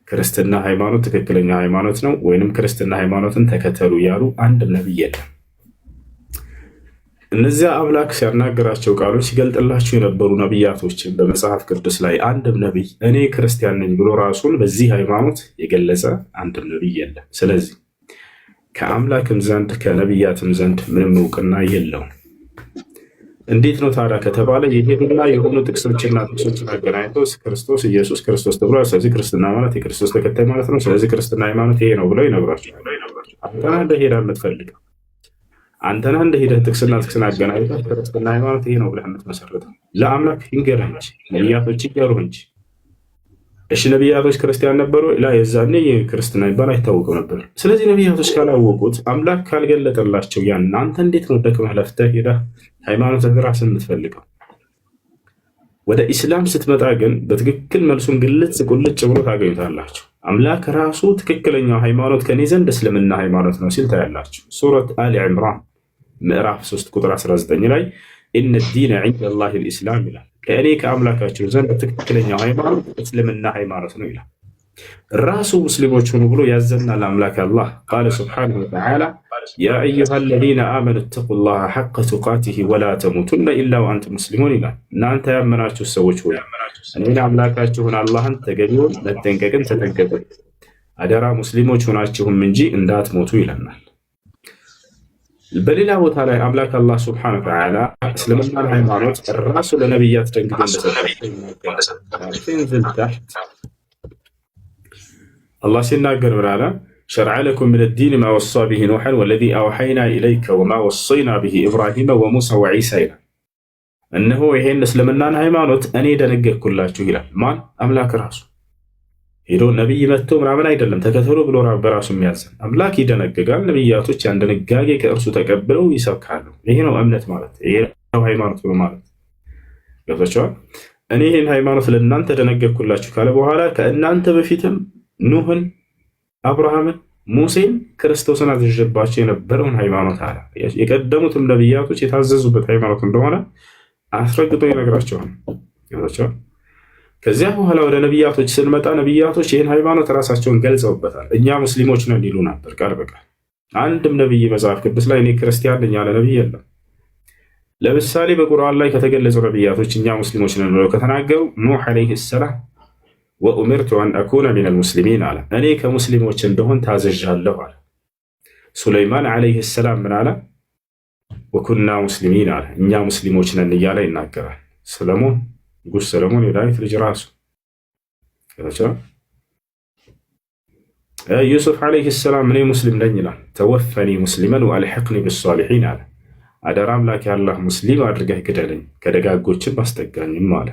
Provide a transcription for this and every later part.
ክርስትና ሃይማኖት ትክክለኛ ሃይማኖት ነው ወይንም ክርስትና ሃይማኖትን ተከተሉ ያሉ አንድም ነብይ የለም። እነዚያ አምላክ ሲያናገራቸው ቃሎች ሲገልጥላቸው የነበሩ ነቢያቶችን በመጽሐፍ ቅዱስ ላይ አንድም ነቢይ እኔ ክርስቲያን ነኝ ብሎ ራሱን በዚህ ሃይማኖት የገለጸ አንድም ነቢይ የለም። ስለዚህ ከአምላክም ዘንድ ከነቢያትም ዘንድ ምንም እውቅና የለውም። እንዴት ነው ታዲያ ከተባለ የሄዱና የሆኑ ጥቅሶችን አገናኝተው ክርስቶስ ኢየሱስ ክርስቶስ ተብሏል። ስለዚህ ክርስትና ማለት የክርስቶስ ተከታይ ማለት ነው። ስለዚህ ክርስትና ሃይማኖት ይሄ ነው ብለው ይነግሯቸዋል። አንተና እንደሄዳ የምትፈልገው አንተና እንደሄደህ ጥቅስና አገናኝተህ ክርስትና ሃይማኖት ይሄ ነው ብለህ የምትመሰርተው ለአምላክ ይንገርህ እንጂ ነቢያቶች ይገሩህ እንጂ። እሺ ነቢያቶች ክርስቲያን ነበሩ? ላ የዛኔ ክርስትና ይባል አይታወቅም ነበር። ስለዚህ ነቢያቶች ካላወቁት አምላክ ካልገለጠላቸው ያን አንተ እንዴት ነው ደክመህ ለፍተህ ሄደህ ሃይማኖት ራስን የምትፈልገው? ወደ ኢስላም ስትመጣ ግን በትክክል መልሱን ግልጽ ቁልጭ ብሎ ታገኙታላችሁ። አምላክ ራሱ ትክክለኛው ሃይማኖት ከኔ ዘንድ እስልምና ሃይማኖት ነው ሲል ታያላችሁ። ሱረት አሊ ዕምራን ምዕራፍ 3 ቁጥር 19 ላይ ኢነ ዲነ ዒንደ ላሂ ልኢስላም ይላል። ከእኔ ከአምላካቸው ዘንድ ትክክለኛው ሃይማኖት እስልምና ሃይማኖት ነው ይላል። ራሱ ሙስሊሞች ሁኑ ብሎ ያዘናል አምላክ አላህ። ቃለ ሱብሓነሁ ወተዓላ ያ አዩሃ አለዚነ አመኑ ተቁላሃ ሐቀ ቱቃቲሂ ወላ ተሙቱነ ኢላ ወአንቱም ሙስሊሙን ይላል። እናንተ ያመናችሁ ሰዎች ሆይ እኔን አምላካችሁን አላህን ተገቢውን መጠንቀቅን ተጠንቀቁ፣ አደራ ሙስሊሞች ሆናችሁም እንጂ እንዳትሞቱ ይለናል። በሌላ ቦታ ላይ አምላክ አላህ ሱብሓነሁ ወተዓላ እስልምና ሃይማኖት ራሱ ለነቢያት ደንግጎ እንደሰጠ አላህ ሲናገር ብላላ ሸርዐ ለኩም ሚነ ዲን ማ ወሳ ቢሂ ኑሐን ወለዚ አውሐይና ኢለይከ ወማ ወሰይና ቢሂ ኢብራሂመ ወሙሳ ወዒሳ ይላል። እነሆ ይሄን እስልምናን ሃይማኖት እኔ ደነገግኩላችሁ ይላል። ማን? አምላክ ራሱ ሄዶ ነቢይ መጥቶ ምናምን አይደለም ተከተሉ ብሎ በራሱ የሚያዘን አምላክ ይደነግጋል። ነቢያቶች ያን ድንጋጌ ከእርሱ ተቀብለው ይሰብካሉ። ይሄ ነው እምነት ማለት፣ ይሄ ነው ሃይማኖት ብሎ ማለት። ገብታችኋል? እኔ ይህን ሃይማኖት ለእናንተ ደነገግኩላችሁ ካለ በኋላ ከእናንተ በፊትም ኑህን፣ አብርሃምን፣ ሙሴን ክርስቶስን አዘዘባቸው የነበረውን ሃይማኖት አለ። የቀደሙትም ነቢያቶች የታዘዙበት ሃይማኖት እንደሆነ አስረግጦ ይነግራቸዋል። ከዚያ በኋላ ወደ ነቢያቶች ስንመጣ ነቢያቶች ይህን ሃይማኖት ራሳቸውን ገልጸውበታል። እኛ ሙስሊሞች ነን ይሉ ነበር ቃል በቃል። አንድም ነቢይ መጽሐፍ ቅዱስ ላይ እኔ ክርስቲያን ነኝ ያለ ነቢይ የለም። ለምሳሌ በቁርአን ላይ ከተገለጹ ነቢያቶች እኛ ሙስሊሞች ነን ብለው ከተናገሩ ኑህ ዓለይሂ ሰላም ወኡሚርቱ አን አኩነ ሚነል ሙስሊሚን አለ፣ እኔ ከሙስሊሞች እንደሆን ታዘዣለሁ አለ። ሱለይማን ዓለይሂ ሰላም ምን አለ? ወኩና ሙስሊሚን አለ፣ እኛ ሙስሊሞች ነን እያለ ይናገራል። ሰለሞን ንጉሥ ሰለሞን የዳዊት ልጅ ራሱ ዩሱፍ ዓለይሂ ሰላም እኔ ሙስሊም ነኝ ይላል። ተወፈኒ ሙስሊመን ወአልሕቅኒ ብሷሊሒን አለ፣ አደራ አምላክ ያላህ ሙስሊም አድርገህ ግደለኝ ከደጋጎችን አስጠጋኝም አለ።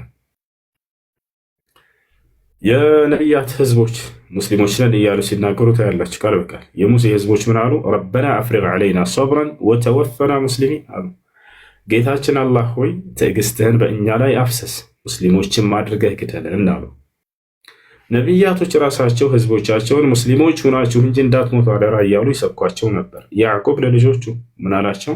የነቢያት ህዝቦች ሙስሊሞች ነን እያሉ ሲናገሩ ታያላችሁ ቃል በቃል። የሙሴ ህዝቦች ምን አሉ? ረበና አፍሪግ ዐለይና ሰብረን ወተወፈና ሙስሊሚን አሉ። ጌታችን አላህ ሆይ ትዕግስትህን በእኛ ላይ አፍሰስ ሙስሊሞችም አድርገህ ግደለን አሉ። ነቢያቶች ራሳቸው ህዝቦቻቸውን ሙስሊሞች ሁናችሁ እንጂ እንዳትሞቱ አደራ እያሉ ይሰብኳቸው ነበር። ያዕቁብ ለልጆቹ ምን አላቸው?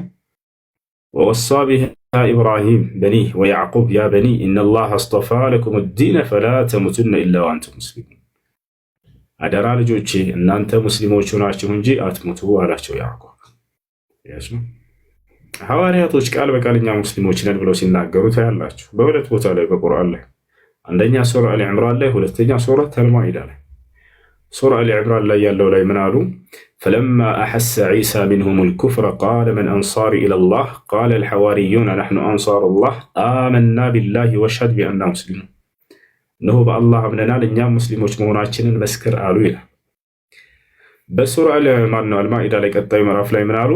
ወወሳ ቢሃ ኢብራሂም በኒህ ወያዕቁብ ያ በኒ ኢነላህ አስጠፋ ለኩም ዲነ ፈላ ተሙቱነ ኢላ ወአንቱም ሙስሊሙን፣ አደራ ልጆቼ እናንተ ሙስሊሞች ሆናችሁ እንጂ አትሙቱ አላቸው ያዕቁብ። ሐዋርያቶች ቃል በቃል እኛ ሙስሊሞች ነን ብለው ሲናገሩ ታያላችሁ በሁለት ቦታ ላይ በቁርአን ላይ፣ አንደኛ ሱራ አሊ ዕምራን ላይ፣ ሁለተኛ ሱረት አልማኢዳ ላይ። ሱራ አሊ ዕምራን ላይ ያለው ላይ ምን አሉ? ፈለማ አሐሰ ዒሳ ሚንሁም ልኩፍረ ቃለ መን አንሳሪ ኢለላህ ቃለ ልሐዋርዩነ ነሕኑ አንሳሩላህ አመና ቢላሂ ወሽሀድ ቢአንና ሙስሊሙን፣ እነሆ በአላህ አምነናል እኛም ሙስሊሞች መሆናችንን መስክር አሉ ይላል። በሱራ አልማኢዳ ላይ ቀጣዩ ምዕራፍ ላይ ምን አሉ?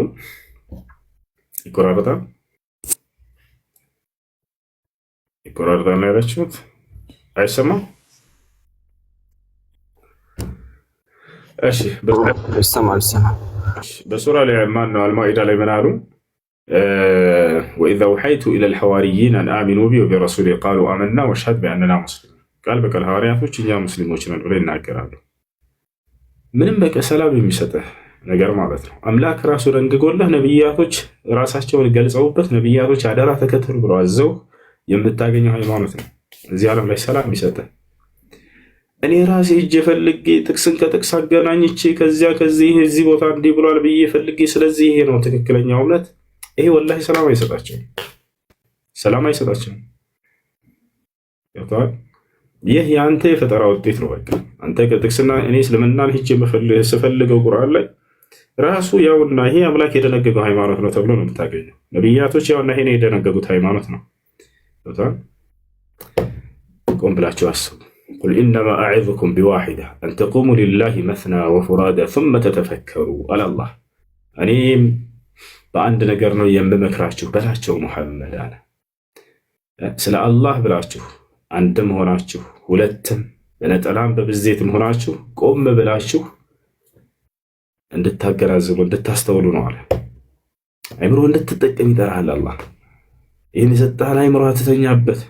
ይቆራረጣል ነው ያላችሁት? አይሰማም? እሺ ይሰማል። በሱራ ላይ አልማኢዳ ላይ ምን አሉ? ወኢዛ አውሐይቱ ኢለል ሐዋርይን አን አሚኑ ቢ ወቢረሱሊ ቃሉ አመና ወሽሀድ ቢአንና ሙስሊሙን። ቃል በቃል ሐዋርያቶች እኛ ሙስሊሞች ነን ብለው ይናገራሉ። ምንም በቃ ሰላም የሚሰጥህ ነገር ማለት ነው። አምላክ ራሱ ደንግጎልህ ነቢያቶች ራሳቸውን ገልጸውበት ነቢያቶች አደራ ተከተሉ ብለው አዘው የምታገኘው ሃይማኖት ነው። እዚህ ዓለም ላይ ሰላም የሚሰጥህ እኔ ራሴ እጄ ፈልጌ ጥቅስን ከጥቅስ አገናኝቼ ከዚያ ከዚህ እዚህ ቦታ እንዲህ ብሏል ብዬ ፈልጌ ስለዚህ ይሄ ነው ትክክለኛው እምነት። ይሄ ወላሂ ሰላም አይሰጣቸውም፣ ሰላም አይሰጣቸውም። ገብቶሃል? ይህ የአንተ የፈጠራ ውጤት ነው። በቃ አንተ ከጥቅስና እኔ እስልምናን ሂጄ ስፈልገው ቁርአን ላይ ራሱ ያውና ይሄ አምላክ የደነገገው ሃይማኖት ነው ተብሎ ነው የምታገኘው። ነቢያቶች ያውና ይሄን የደነገጉት ሃይማኖት ነው። ገብቶሃል? ቆም ብላችሁ አስቡ። ቁል ኢነማ አዒዙኩም ቢዋሒዳ አን ተቁሙ ሊላሂ መስና ወፉራዳ ሱመ ተተፈከሩ አላላህ። እኔም በአንድ ነገር ነው የምመክራችሁ በላቸው ሙሐመድ አለ። ስለ አላህ ብላችሁ አንድም ሆናችሁ ሁለትም በነጠላም በብዜትም ሆናችሁ ቆም ብላችሁ እንድታገናዝቡ እንድታስተውሉ ነው አለ። አይምሮ እንድትጠቀም ይጠራሃል አላህ። ይህን የሰጠህን አይምሮ አትተኛበት፣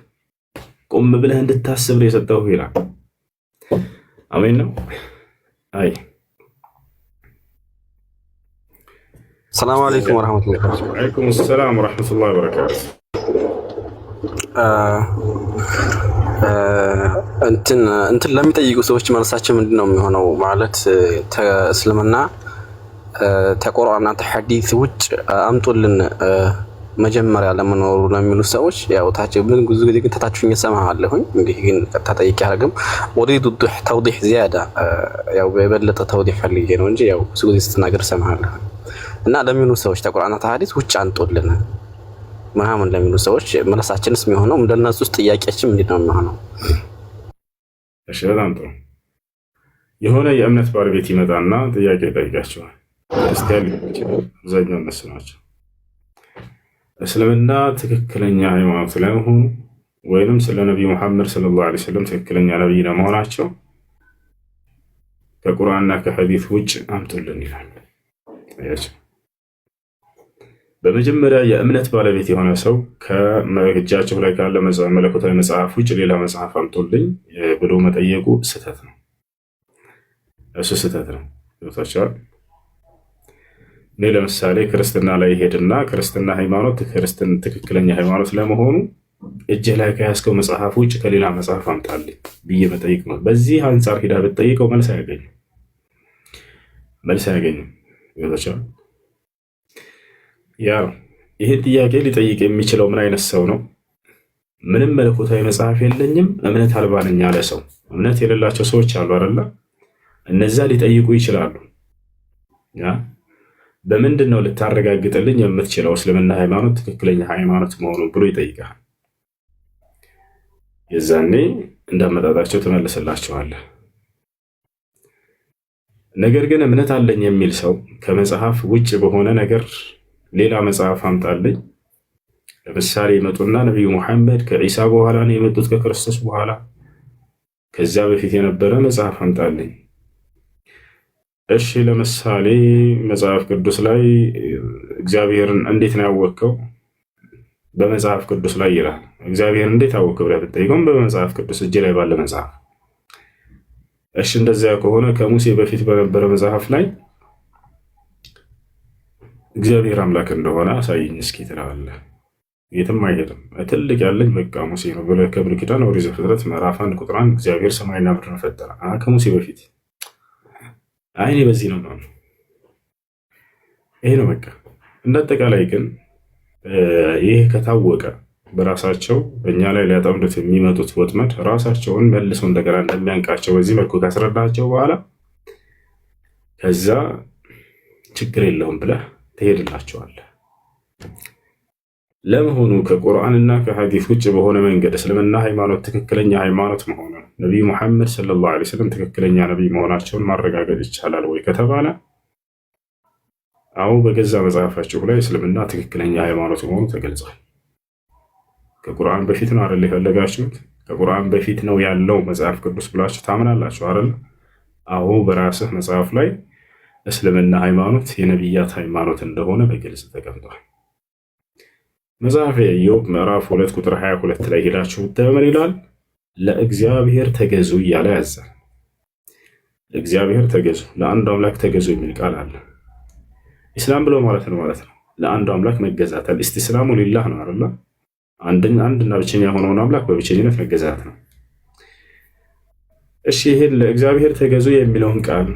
ቆም ብለህ እንድታስብ ነው የሰጠው ይላል። አሜን ነው። አይ ሰላም አለይኩም ወራህመቱላሂ ወበረካቱ። ወአለይኩም ሰላም ወራህመቱላሂ ወበረካቱ። እንትን ለሚጠይቁ ሰዎች መልሳቸው ምንድን ነው የሚሆነው? ማለት እስልምና ተቁርአንና ተሐዲስ ውጭ አምጡልን መጀመሪያ ለመኖሩ ለሚሉ ሰዎች ያው ታች ብዙ ጊዜ ግን ተታችሁኝ እሰማለሁኝ። እንግዲህ ግን ተጠይቄ አረግም ወሪዱ ተውዲህ ዚያዳ ያው በበለጠ ተውዲህ ፈልጌ ነው እንጂ ያው ብዙ ጊዜ ስትናገር እሰማለሁ። እና ለሚሉ ሰዎች ተቁርአንና ተሐዲስ ውጭ አንጡልን ምናምን ለሚሉ ሰዎች መልሳችንስ የሚሆነው እንደነሱ ውስጥ ጥያቄያችን ምንድን ነው የሚሆነው? እሺ በጣም ጥሩ። የሆነ የእምነት ባለቤት ይመጣና ጥያቄ ይጠይቃቸዋል። ክርስቲያን አብዛኛው እነሱ ናቸው። እስልምና ትክክለኛ ሃይማኖት ለመሆኑ ወይንም ስለ ነቢዩ ሙሐመድ ሰለላሁ ዐለይሂ ወሰለም ትክክለኛ ነቢይ ለመሆናቸው ከቁርአንና ከሐዲስ ውጭ አምጡልን ይላል። በመጀመሪያ የእምነት ባለቤት የሆነ ሰው ከእጃቸው ላይ ካለ መለኮታዊ መጽሐፍ ውጭ ሌላ መጽሐፍ አምጡልኝ ብሎ መጠየቁ ስህተት ነው። እሱ ስህተት ነው። ገብታችኋል? እኔ ለምሳሌ ክርስትና ላይ ሄድና ክርስትና ሃይማኖት ትክክለኛ ሃይማኖት ለመሆኑ እጅህ ላይ ከያዝከው መጽሐፍ ውጭ ከሌላ መጽሐፍ አምጣልኝ ብዬ መጠየቅ ነው። በዚህ አንጻር ሂዳ ብትጠይቀው መልስ አያገኝም። ገብታችኋል? ያው ይሄን ጥያቄ ሊጠይቅ የሚችለው ምን አይነት ሰው ነው? ምንም መለኮታዊ መጽሐፍ የለኝም እምነት አልባ ነኝ ያለ ሰው። እምነት የሌላቸው ሰዎች አሉ አይደለ? እነዛ ሊጠይቁ ይችላሉ። በምንድን ነው ልታረጋግጥልኝ የምትችለው እስልምና ሃይማኖት ትክክለኛ ሃይማኖት መሆኑን ብሎ ይጠይቃል። የዛኔ እንዳመጣጣቸው ትመልስላቸዋለህ። ነገር ግን እምነት አለኝ የሚል ሰው ከመጽሐፍ ውጭ በሆነ ነገር ሌላ መጽሐፍ አምጣልኝ። ለምሳሌ ይመጡና ነቢዩ ሙሐመድ ከዒሳ በኋላ ነው የመጡት ከክርስቶስ በኋላ፣ ከዚያ በፊት የነበረ መጽሐፍ አምጣልኝ። እሺ ለምሳሌ መጽሐፍ ቅዱስ ላይ እግዚአብሔርን እንዴት ነው ያወቅከው? በመጽሐፍ ቅዱስ ላይ ይላል። እግዚአብሔርን እንዴት አወቅከው ብለህ ብትጠይቀውም በመጽሐፍ ቅዱስ እጅ ላይ ባለ መጽሐፍ። እሺ እንደዚያ ከሆነ ከሙሴ በፊት በነበረ መጽሐፍ ላይ እግዚአብሔር አምላክ እንደሆነ አሳይኝ እስኪ ትላለህ። የትም አይሄድም። ትልቅ ያለኝ በቃ ሙሴ ነው ብለህ ከብሉይ ኪዳን ኦሪት ዘፍጥረት ምዕራፍ 1 ቁጥር 1 እግዚአብሔር ሰማይና ምድርን ፈጠረ። ከሙሴ በፊት አይኔ በዚህ ነው ማለት ይሄ ነው በቃ። እንዳጠቃላይ ግን ይህ ከታወቀ በራሳቸው በእኛ ላይ ሊያጠምዱት የሚመጡት ወጥመድ ራሳቸውን መልሰው እንደገና እንደሚያንቃቸው በዚህ መልኩ ካስረዳቸው በኋላ ከዛ ችግር የለውም ብለህ ትሄድላቸዋለህ። ለመሆኑ ከቁርአንና ከሐዲስ ውጭ በሆነ መንገድ እስልምና ሃይማኖት ትክክለኛ ሃይማኖት መሆኑን ነቢዩ ሙሐመድ ሰለላሁ ዐለይሂ ወሰለም ትክክለኛ ነቢይ መሆናቸውን ማረጋገጥ ይቻላል ወይ ከተባለ አዎ፣ በገዛ መጽሐፋችሁ ላይ እስልምና ትክክለኛ ሃይማኖት መሆኑ ተገልጿል። ከቁርአን በፊት ነው አይደል የፈለጋችሁት? ከቁርአን በፊት ነው ያለው መጽሐፍ ቅዱስ ብላችሁ ታምናላችሁ አይደል? አዎ፣ በራስህ መጽሐፍ ላይ እስልምና ሃይማኖት የነቢያት ሃይማኖት እንደሆነ በግልጽ ተቀምጧል። መጽሐፈ ኢዮብ ምዕራፍ 2 ቁጥር 22 ላይ ሄዳችሁ ብታዩምን ይላል? ለእግዚአብሔር ተገዙ እያለ ያዛል። ለእግዚአብሔር ተገዙ፣ ለአንዱ አምላክ ተገዙ የሚል ቃል አለ። ኢስላም ብሎ ማለት ነው ለአንዱ አምላክ መገዛት። አልኢስቲስላሙ ሊላህ ነው አይደል? አንድና ብቸኛ የሆነውን አምላክ በብቸኝነት መገዛት ነው። እሺ ይሄን ለእግዚአብሔር ተገዙ የሚለውን ቃል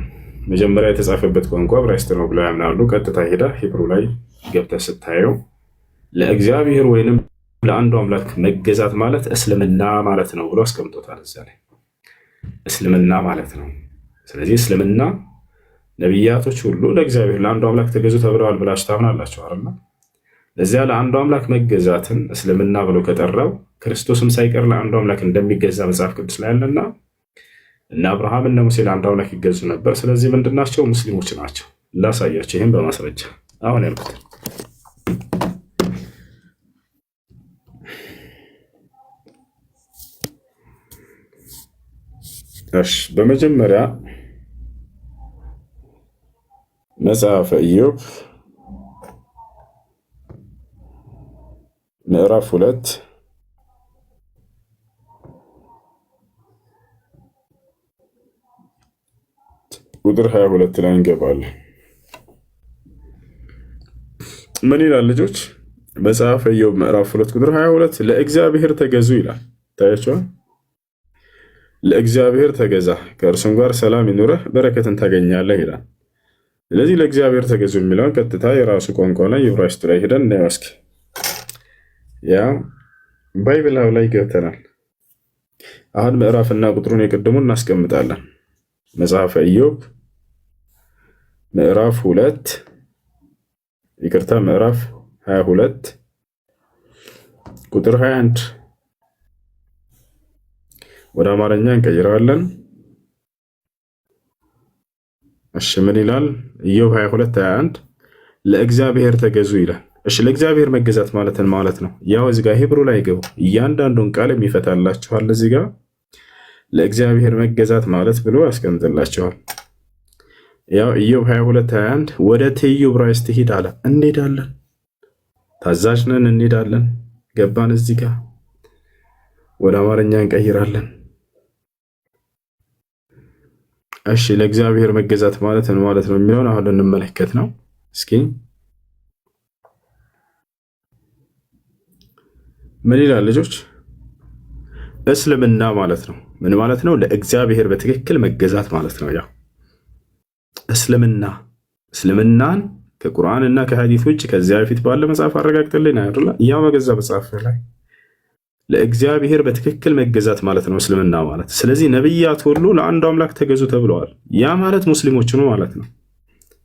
መጀመሪያ የተጻፈበት ቋንቋ ዕብራይስጥ ነው ብለው ያምናሉ። ቀጥታ ሄዳ ሂብሩ ላይ ገብተህ ስታየው ለእግዚአብሔር ወይንም ለአንዱ አምላክ መገዛት ማለት እስልምና ማለት ነው ብሎ አስቀምጦታል። እዛ ላይ እስልምና ማለት ነው። ስለዚህ እስልምና ነቢያቶች ሁሉ ለእግዚአብሔር ለአንዱ አምላክ ተገዙ ተብለዋል ብላችሁ ታምናላችሁ አይደል? ለዚያ ለአንዱ አምላክ መገዛትን እስልምና ብሎ ከጠራው ክርስቶስም ሳይቀር ለአንዱ አምላክ እንደሚገዛ መጽሐፍ ቅዱስ ላይ አለና እና አብርሃም እና ሙሴ ለአንዱ አምላክ ይገዙ ነበር። ስለዚህ ምንድናቸው? ሙስሊሞች ናቸው። ላሳያቸው ይህም በማስረጃ አሁን ያልኩት እሺ በመጀመሪያ መጽሐፈ ኢዮብ ምዕራፍ 2 ቁጥር 22 ላይ እንገባለን። ምን ይላል ልጆች? መጽሐፈ ኢዮብ ምዕራፍ 2 ቁጥር 22 ለእግዚአብሔር ተገዙ ይላል። ታያችኋል። ለእግዚአብሔር ተገዛ ከእርሱም ጋር ሰላም ይኑረህ በረከትን ታገኛለህ ይላል። ስለዚህ ለእግዚአብሔር ተገዙ የሚለውን ቀጥታ የራሱ ቋንቋ ላይ ዕብራይስጥ ላይ ሄደን እናየው እስኪ። ያ ባይብላው ላይ ገብተናል። አሁን ምዕራፍና ቁጥሩን የቅድሙን እናስቀምጣለን። መጽሐፈ ኢዮብ ምዕራፍ 2 ይቅርታ ምዕራፍ 22 ቁጥር 21 ወደ አማርኛ እንቀይረዋለን። እሺ ምን ይላል? ኢዮብ 22:21 ለእግዚአብሔር ተገዙ ይላል። እሺ ለእግዚአብሔር መገዛት ማለት ነው። ያው እዚህ ጋር ሂብሩ ላይ ገቡ እያንዳንዱን ቃል የሚፈታላችኋል። እዚህ ጋር ለእግዚአብሔር መገዛት ማለት ብሎ ያስቀምጥላችኋል። ያው ኢዮብ 22:21 ወደ ትይዩ ዕብራይስጥ ሂድ አለ። እንሄዳለን፣ ታዛዥ ነን፣ እንሄዳለን። ገባን? እዚህ ጋር ወደ አማርኛ እንቀይራለን። እሺ ለእግዚአብሔር መገዛት ማለት ነው የሚለውን አሁን እንመለከት ነው። እስኪ ምን ይላል ልጆች? እስልምና ማለት ነው። ምን ማለት ነው? ለእግዚአብሔር በትክክል መገዛት ማለት ነው። ያው እስልምናን ከቁርአን እና ከሐዲስ ውጭ ከዚያ በፊት ባለ መጽሐፍ አረጋግጥልኝ አይደል? ያው በገዛ መጽሐፍ ላይ ለእግዚአብሔር በትክክል መገዛት ማለት ነው እስልምና ማለት። ስለዚህ ነብያት ሁሉ ለአንዱ አምላክ ተገዙ ተብለዋል። ያ ማለት ሙስሊሞች ነው ማለት ነው።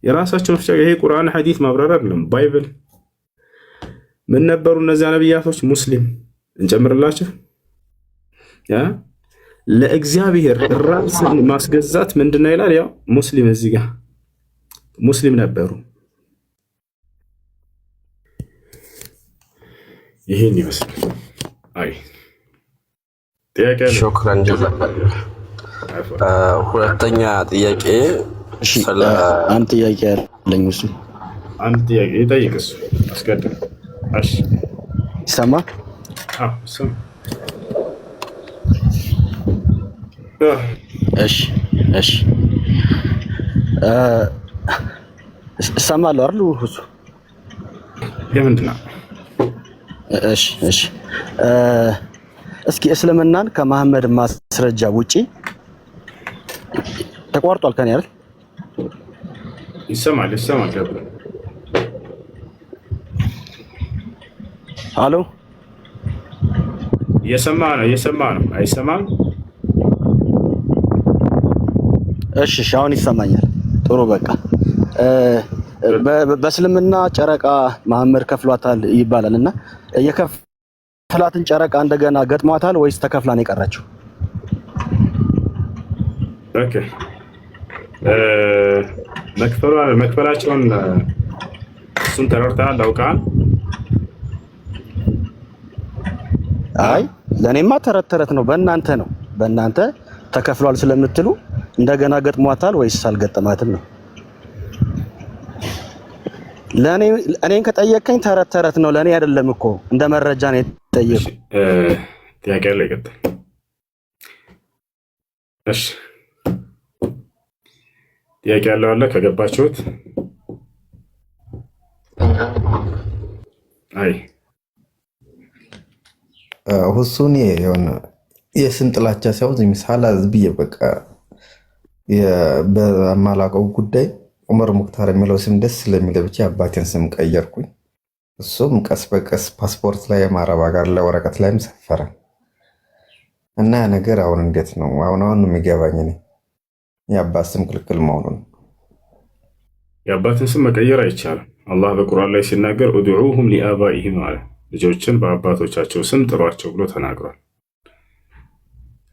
የራሳቸው ፍቻ ይሄ ቁርአን ሐዲስ ማብራሪያ አይደለም። ባይብል ምን ነበሩ እነዚያ ነብያቶች? ሙስሊም እንጨምርላችሁ። ያ ለእግዚአብሔር ራስን ማስገዛት ምንድነው ይላል? ያው ሙስሊም እዚህ ጋር ሙስሊም ነበሩ። ይሄን ይመስላል። አይ ጥያቄ አለ? ሹክራን ጀዛከላህ። ሁለተኛ ጥያቄ አንድ ጥያቄ አለኝ። እሱ አንድ ጥያቄ ይጠይቅ። እሱ አስቀድም። እሺ ይሰማል? አዎ እሱ እሺ እሰማለሁ አይደል? እሱ የምንድን ነው? እሺ እስኪ እስልምናን ከመሐመድ ማስረጃ ውጪ ተቋርጧል ከኔ አይደል? ይሰማል ገብረ አሎ እየሰማ ነው አይሰማም? እሺ አሁን ይሰማኛል። ጥሩ በቃ በእስልምና ጨረቃ መሐመድ ከፍሏታል ይባላል እና የከፍላትን ጨረቃ እንደገና ገጥሟታል ወይስ ተከፍላ ነው የቀረችው? ኦኬ መክፈላቸውን እሱን ተረድተሃል? አውቃል? አይ ለኔማ ተረት ነው። በእናንተ ተከፍሏል ስለምትሉ እንደገና ገጥሟታል ወይስ አልገጠማትም ነው። እኔን ከጠየቀኝ ተረት ነው። ለኔ አይደለም እኮ እንደ መረጃ ነው የተጠየቁ። ጥያቄ ላይ ቀጥል። እሺ ጥያቄ ያለው አለ ከገባችሁት? አይ ሁሱን የሆነ የስም ጥላቻ ሳይሆን ምሳሌ ብዬ በቃ በማላውቀው ጉዳይ ዑመር ሙክታር የሚለው ስም ደስ ስለሚል ብቻ አባቴን ስም ቀየርኩኝ። እሱም ቀስ በቀስ ፓስፖርት ላይ አረብ ሀገር ላይ ወረቀት ላይም ሰፈረ እና ያ ነገር አሁን እንዴት ነው? አሁን የሚገባኝ እኔ የአባት ስም ክልክል መሆኑን። የአባትን ስም መቀየር አይቻልም። አላህ በቁርአን ላይ ሲናገር ኡድዑሁም ሊአባኢሂም አለ፣ ልጆችን በአባቶቻቸው ስም ጥሯቸው ብሎ ተናግሯል።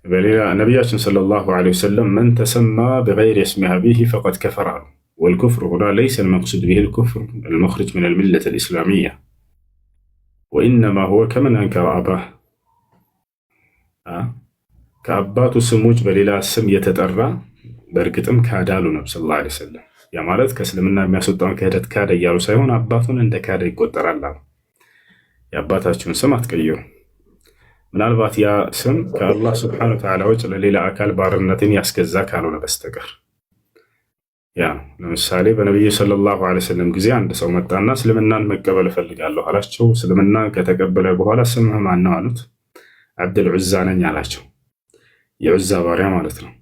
በሌላ ነቢያችን ሰለላሁ ዐለይሂ ወሰለም መን ተሰማ ቢገይሪ እስሚ አቢሂ ፈቀድ ከፈረ አሉ። ወልኩፍሩ ሁና ለይሰ አልመቅሱድ ቢሂ አልኩፍር አልሙኽሪጅ ሚን አልሚለቲ አልኢስላሚያ ወኢነማ ሁወ ከመን አንከረ አባህ። ከአባቱ ስሞች በሌላ ስም የተጠራ በእርግጥም ካዳሉ ነብ ሰለላሁ ዐለይሂ ወሰለም። ያ ማለት ከእስልምና የሚያስወጣውን ክህደት ካደ እያሉ ሳይሆን አባቱን እንደ ካደ ይቆጠራል አሉ። የአባታችሁን ስም አትቀይሩ። ምናልባት ያ ስም ከአላህ ስብሐነሁ ወተዓላ ውጭ ለሌላ አካል ባርነትን ያስገዛ ካልሆነ በስተቀር። ያ ለምሳሌ በነቢዩ ሰለላሁ ዐለይሂ ወሰለም ጊዜ አንድ ሰው መጣና እስልምናን መቀበል እፈልጋለሁ አላቸው። እስልምና ከተቀበለ በኋላ ስምህ ማን ነው አሉት። አብዱል ዑዛ ነኝ አላቸው። የዑዛ ባሪያ ማለት ነው።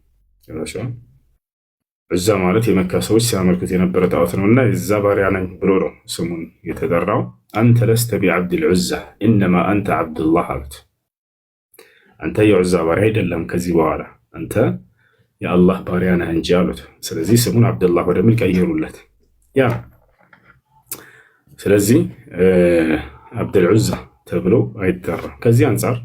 ዑዛ ማለት የመካ ሰዎች ሲያመልኩት የነበረ ጣዖት ነው እና የዛ ባሪያ ነኝ ብሎ ነው ስሙን የተጠራው። አንተ ለስተ ቢዐብድል ዑዛ ኢነማ አንተ አብዱላህ አሉት። አንተ የዑዛ ባሪያ አይደለም፣ ከዚህ በኋላ አንተ የአላህ ባሪያ ነህ እንጂ አሉት። ስለዚህ ስሙን አብዱላህ ወደሚል ቀይሩለት። ያ ስለዚህ አብዱል ዑዛ ተብሎ አይጠራም። ከዚህ አንጻር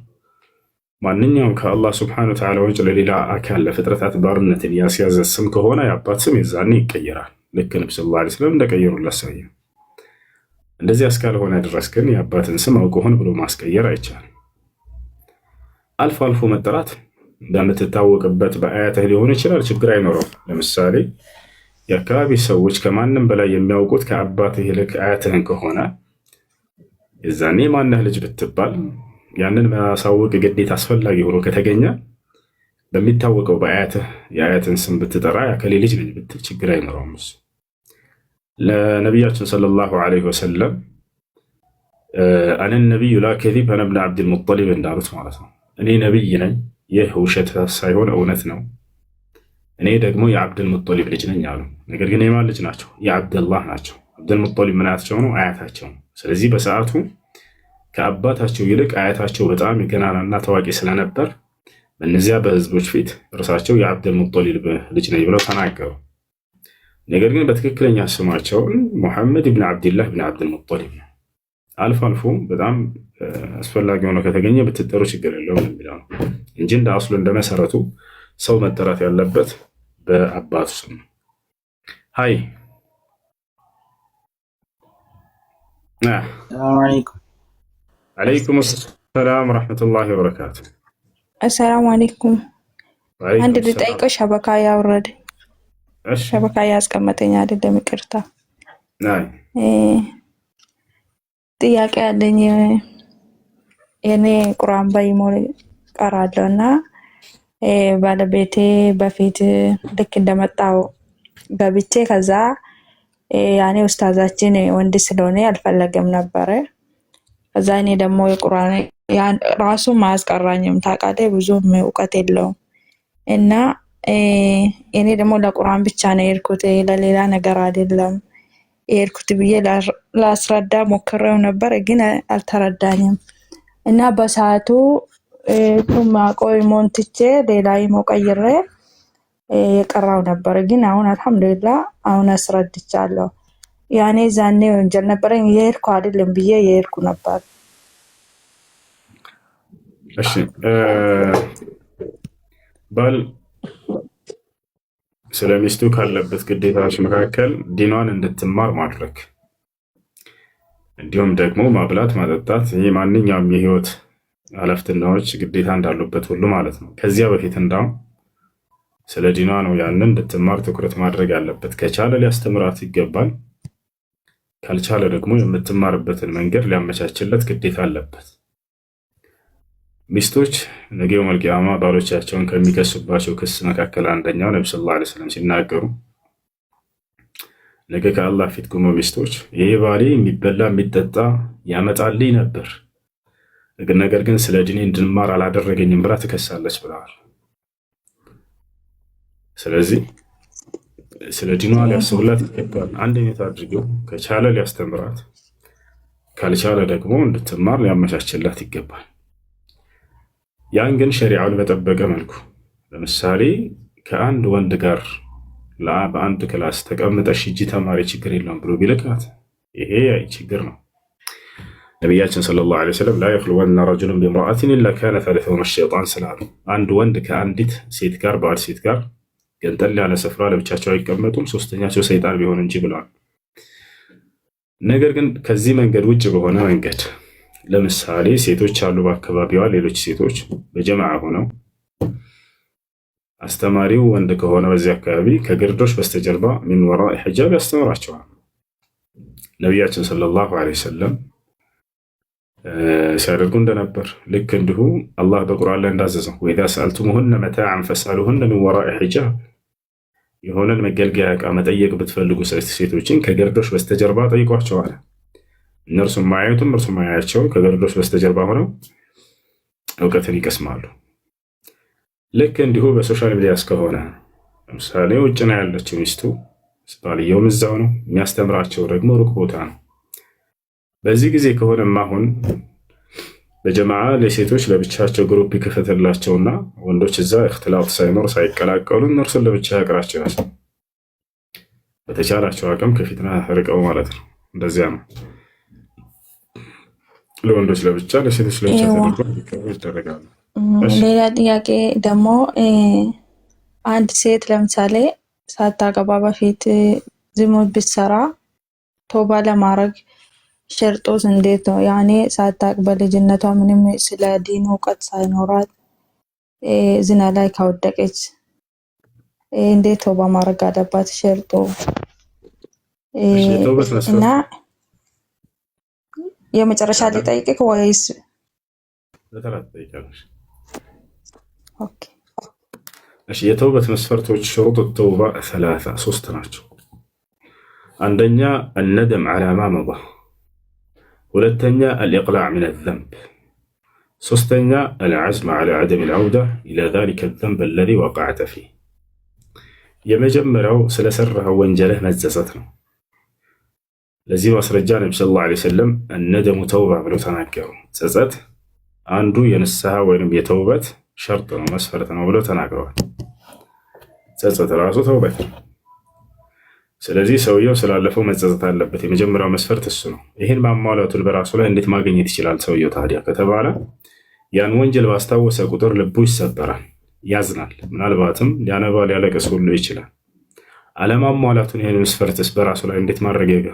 ማንኛውም ከአላህ ስብሐነሁ ወተዓላ ውጭ ለሌላ አካል ለፍጥረታት ባርነትን ያስያዘ ስም ከሆነ የአባት ስም የዛኔ ይቀየራል። ልክ ነብዩ ሰለላሁ ዐለይሂ ወሰለም እንደቀየሩለት ሰውዬ። እንደዚህ እስካልሆነ ድረስ ግን የአባትን ስም አውቆ ሆን ብሎ ማስቀየር አይቻልም። አልፎ አልፎ መጠራት እንደምትታወቅበት በአያትህ ሊሆን ይችላል፣ ችግር አይኖረው። ለምሳሌ የአካባቢ ሰዎች ከማንም በላይ የሚያውቁት ከአባትህ ይልቅ አያትህን ከሆነ የዛኔ ማነህ ልጅ ብትባል ያንን ማሳወቅ ግዴታ አስፈላጊ ሆኖ ከተገኘ በሚታወቀው በአያትህ የአያትን ስም ብትጠራ ያከሌ ልጅ ነኝ ብትል ችግር አይኖረውም። እሱ ለነቢያችን ሰለላሁ ዐለይሂ ወሰለም አነ ነቢዩ ላ ከዚብ አነ ብነ ዓብድል ሙጠሊብ እንዳሉት ማለት ነው። እኔ ነቢይ ነኝ፣ ይህ ውሸት ሳይሆን እውነት ነው። እኔ ደግሞ የዓብድል ሙጠሊብ ልጅ ነኝ አሉ። ነገር ግን የማን ልጅ ናቸው? የዓብድላህ ናቸው። ዓብድል ሙጠሊብ ምናቸው ነው? አያታቸው ነው። ስለዚህ በሰዓቱ ከአባታቸው ይልቅ አያታቸው በጣም ገናናና ታዋቂ ስለነበር በእነዚያ በህዝቦች ፊት እርሳቸው የዓብድል ሙጠሊብ ልጅ ነኝ ብለው ተናገሩ። ነገር ግን በትክክለኛ ስማቸውን ሙሐመድ ብን ዓብድላህ ብን ዓብድል ሙጠሊብ ነው። አልፎ አልፎ በጣም አስፈላጊ ሆኖ ከተገኘ ብትጠሩ ችግር የለውም የሚለው ነው እንጂ እንደ አስሉ እንደመሰረቱ ሰው መጠራት ያለበት በአባቱ ስም ነው። ሀይ ሰላም አለይኩም። አለይኩም ሰላም ወረሕመቱላሂ ወበረካቱ። አሰላሙ አለይኩም። አንድ ልጠይቀው፣ ሸበካ ያወረደ ሸበካ ያስቀመጠኝ አይደለም፣ ይቅርታ። ጥያቄ አለኝ። እኔ ቁርአን በኢሞል ቀራለሁ እና ባለቤቴ በፊት ልክ እንደመጣው ገብቼ ከዛ ያኔ ኡስታዛችን ወንድ ስለሆነ አልፈለገም ነበረ። ከዛ እኔ ደግሞ የቁርአን ራሱ ማያስቀራኝም ታውቃለህ፣ ብዙም እውቀት የለውም እና እኔ ደግሞ ለቁርአን ብቻ ነው የሄድኩት፣ ለሌላ ነገር አይደለም የሄድኩት ብዬ ላስረዳ ሞክሬው ነበር፣ ግን አልተረዳኝም እና በሰዓቱ ማቆይ ሞንትቼ ሌላ ቀይሬ የቀራው ነበር። ግን አሁን አልሐምዱሊላህ አሁን አስረድቻለሁ። ያኔ ዛኔ ወንጀል ነበረኝ የሄድኩ አይደለም ብዬ የሄድኩ ነበር። እሺ ባል ስለሚስቱ ካለበት ግዴታዎች መካከል ዲኗን እንድትማር ማድረግ፣ እንዲሁም ደግሞ ማብላት፣ ማጠጣት፣ ይህ ማንኛውም የህይወት ኃላፊነቶች ግዴታ እንዳሉበት ሁሉ ማለት ነው። ከዚያ በፊት እንዳውም ስለ ዲኗ ነው ያንን እንድትማር ትኩረት ማድረግ ያለበት። ከቻለ ሊያስተምራት ይገባል። ካልቻለ ደግሞ የምትማርበትን መንገድ ሊያመቻችለት ግዴታ አለበት። ሚስቶች ነገ የውመል ቂያማ ባሎቻቸውን ከሚከሱባቸው ክስ መካከል አንደኛው ነብዩ ሰለላሁ ዐለይሂ ወሰለም ሲናገሩ ነገ ከአላህ ፊት ቆመው ሚስቶች ይሄ ባሌ የሚበላ የሚጠጣ ያመጣልኝ ነበር፣ ነገር ግን ስለ ዲኔ እንድንማር አላደረገኝም ብላ ትከሳለች ብለዋል። ስለዚህ ስለ ዲኗ ሊያስቡላት ይገባል። አንደኛት አድርገው ከቻለ ሊያስተምራት፣ ካልቻለ ደግሞ እንድትማር ሊያመቻችላት ይገባል። ያን ግን ሸሪዓውን በጠበቀ መልኩ ለምሳሌ ከአንድ ወንድ ጋር በአንድ ክላስ ተቀምጠሽ ሂጂ ተማሪ ችግር የለውም ብሎ ቢልካት ይሄ ችግር ነው። ነቢያችን ሰለላሁ ዐለይሂ ወሰለም ላ የኽልወነ ረጁሉን ቢምረአቲን ኢላ ካነ ሰሊሱሁማ ሸይጣን ስላሉ አንድ ወንድ ከአንዲት ሴት ጋር ባዕድ ሴት ጋር ገንጠል ያለ ስፍራ ለብቻቸው አይቀመጡም ሶስተኛቸው ሰይጣን ቢሆን እንጂ ብለዋል። ነገር ግን ከዚህ መንገድ ውጭ በሆነ መንገድ ለምሳሌ ሴቶች አሉ በአካባቢዋ ሌሎች ሴቶች በጀማዓ ሆነው አስተማሪው ወንድ ከሆነ በዚህ አካባቢ ከግርዶሽ በስተጀርባ ሚን ወራኢ ሒጃብ ያስተምራቸዋል። ነቢያችን ሰለላሁ ዐለይሂ ወሰለም ሲያደርጉ እንደነበር ልክ እንዲሁ አላህ በቁርአን ላይ እንዳዘዘው ወኢዛ ሰአልቱሙሁነ መታዕን ፈስአሉሁነ ሚን ወራኢ ሒጃብ፣ የሆነን መገልገያ ዕቃ መጠየቅ ብትፈልጉ ሴቶችን ከግርዶሽ በስተጀርባ ጠይቋቸዋል። እነርሱም ማያዩትም እርሱም ማያያቸው ከግርዶሽ በስተጀርባ ሆነው እውቀትን ይቀስማሉ። ልክ እንዲሁ በሶሻል ሚዲያ እስከሆነ ለምሳሌ ውጭ ነው ያለችው ሚስቱ፣ ባልየውም እዛው ነው፣ የሚያስተምራቸው ደግሞ ሩቅ ቦታ ነው። በዚህ ጊዜ ከሆነም አሁን በጀማዓ ለሴቶች ለብቻቸው ግሩፕ ይከፈትላቸውና ወንዶች እዛ እክትላጥ ሳይኖር ሳይቀላቀሉ እነርሱን ለብቻ ያቅራቸው ያስ በተቻላቸው አቅም ከፊትና ርቀው ማለት ነው። እንደዚያ ነው። ለወንዶች ለብቻ ለሴቶች ለብቻ ተደርገው ይደረጋሉ። ሌላ ጥያቄ ደግሞ አንድ ሴት ለምሳሌ ሳታገባ በፊት ዝሙት ብትሰራ ቶባ ለማድረግ ሸርጦስ እንዴት ነው? ያኔ ሳታቅ በልጅነቷ ምንም ስለ ዲን እውቀት ሳይኖራት ዝና ላይ ካወደቀች እንዴት ቶባ ማድረግ አለባት? ሸርጦ እና የመጨረሻ ሊጠይቅህ ወይስ ለተራት ጠይቃለሽ? ኦኬ እሺ። የተውበት መስፈርቶች ሽሩጥ ተውባ ሰላሳ ሶስት ናቸው። አንደኛ الندم على ما مضى፣ ሁለተኛ الإقلاع من الذنب፣ ሶስተኛ العزم على عدم العودة إلى ذلك الذنب الذي وقعت فيه። የመጀመሪያው ስለሰራው ወንጀልህ መጸጸት ነው። ለዚህ ማስረጃ ነብዩ ሰለላሁ ዐለይሂ ወሰለም الندم توبة ብለው ተናገሩ። ጸጸት አንዱ የንስሐ ወይንም የተውበት ሸርጥ ነው መስፈርት ነው ብለው ተናግረዋል። ጸጸት ራሱ ተውበት ነው። ስለዚህ ሰውየው ስላለፈው መጸጸት አለበት። የመጀመሪያው መስፈርት እሱ ነው። ይህን ማሟላቱን በራሱ ላይ እንዴት ማግኘት ይችላል ሰውየው ታዲያ ከተባለ ያን ወንጀል ባስታወሰ ቁጥር ልቡ ይሰበራል፣ ያዝናል፣ ምናልባትም ሊያነባ ሊያለቅስ ሁሉ ይችላል። አለማሟላቱን ይህን መስፈርትስ በራሱ ላይ እንዴት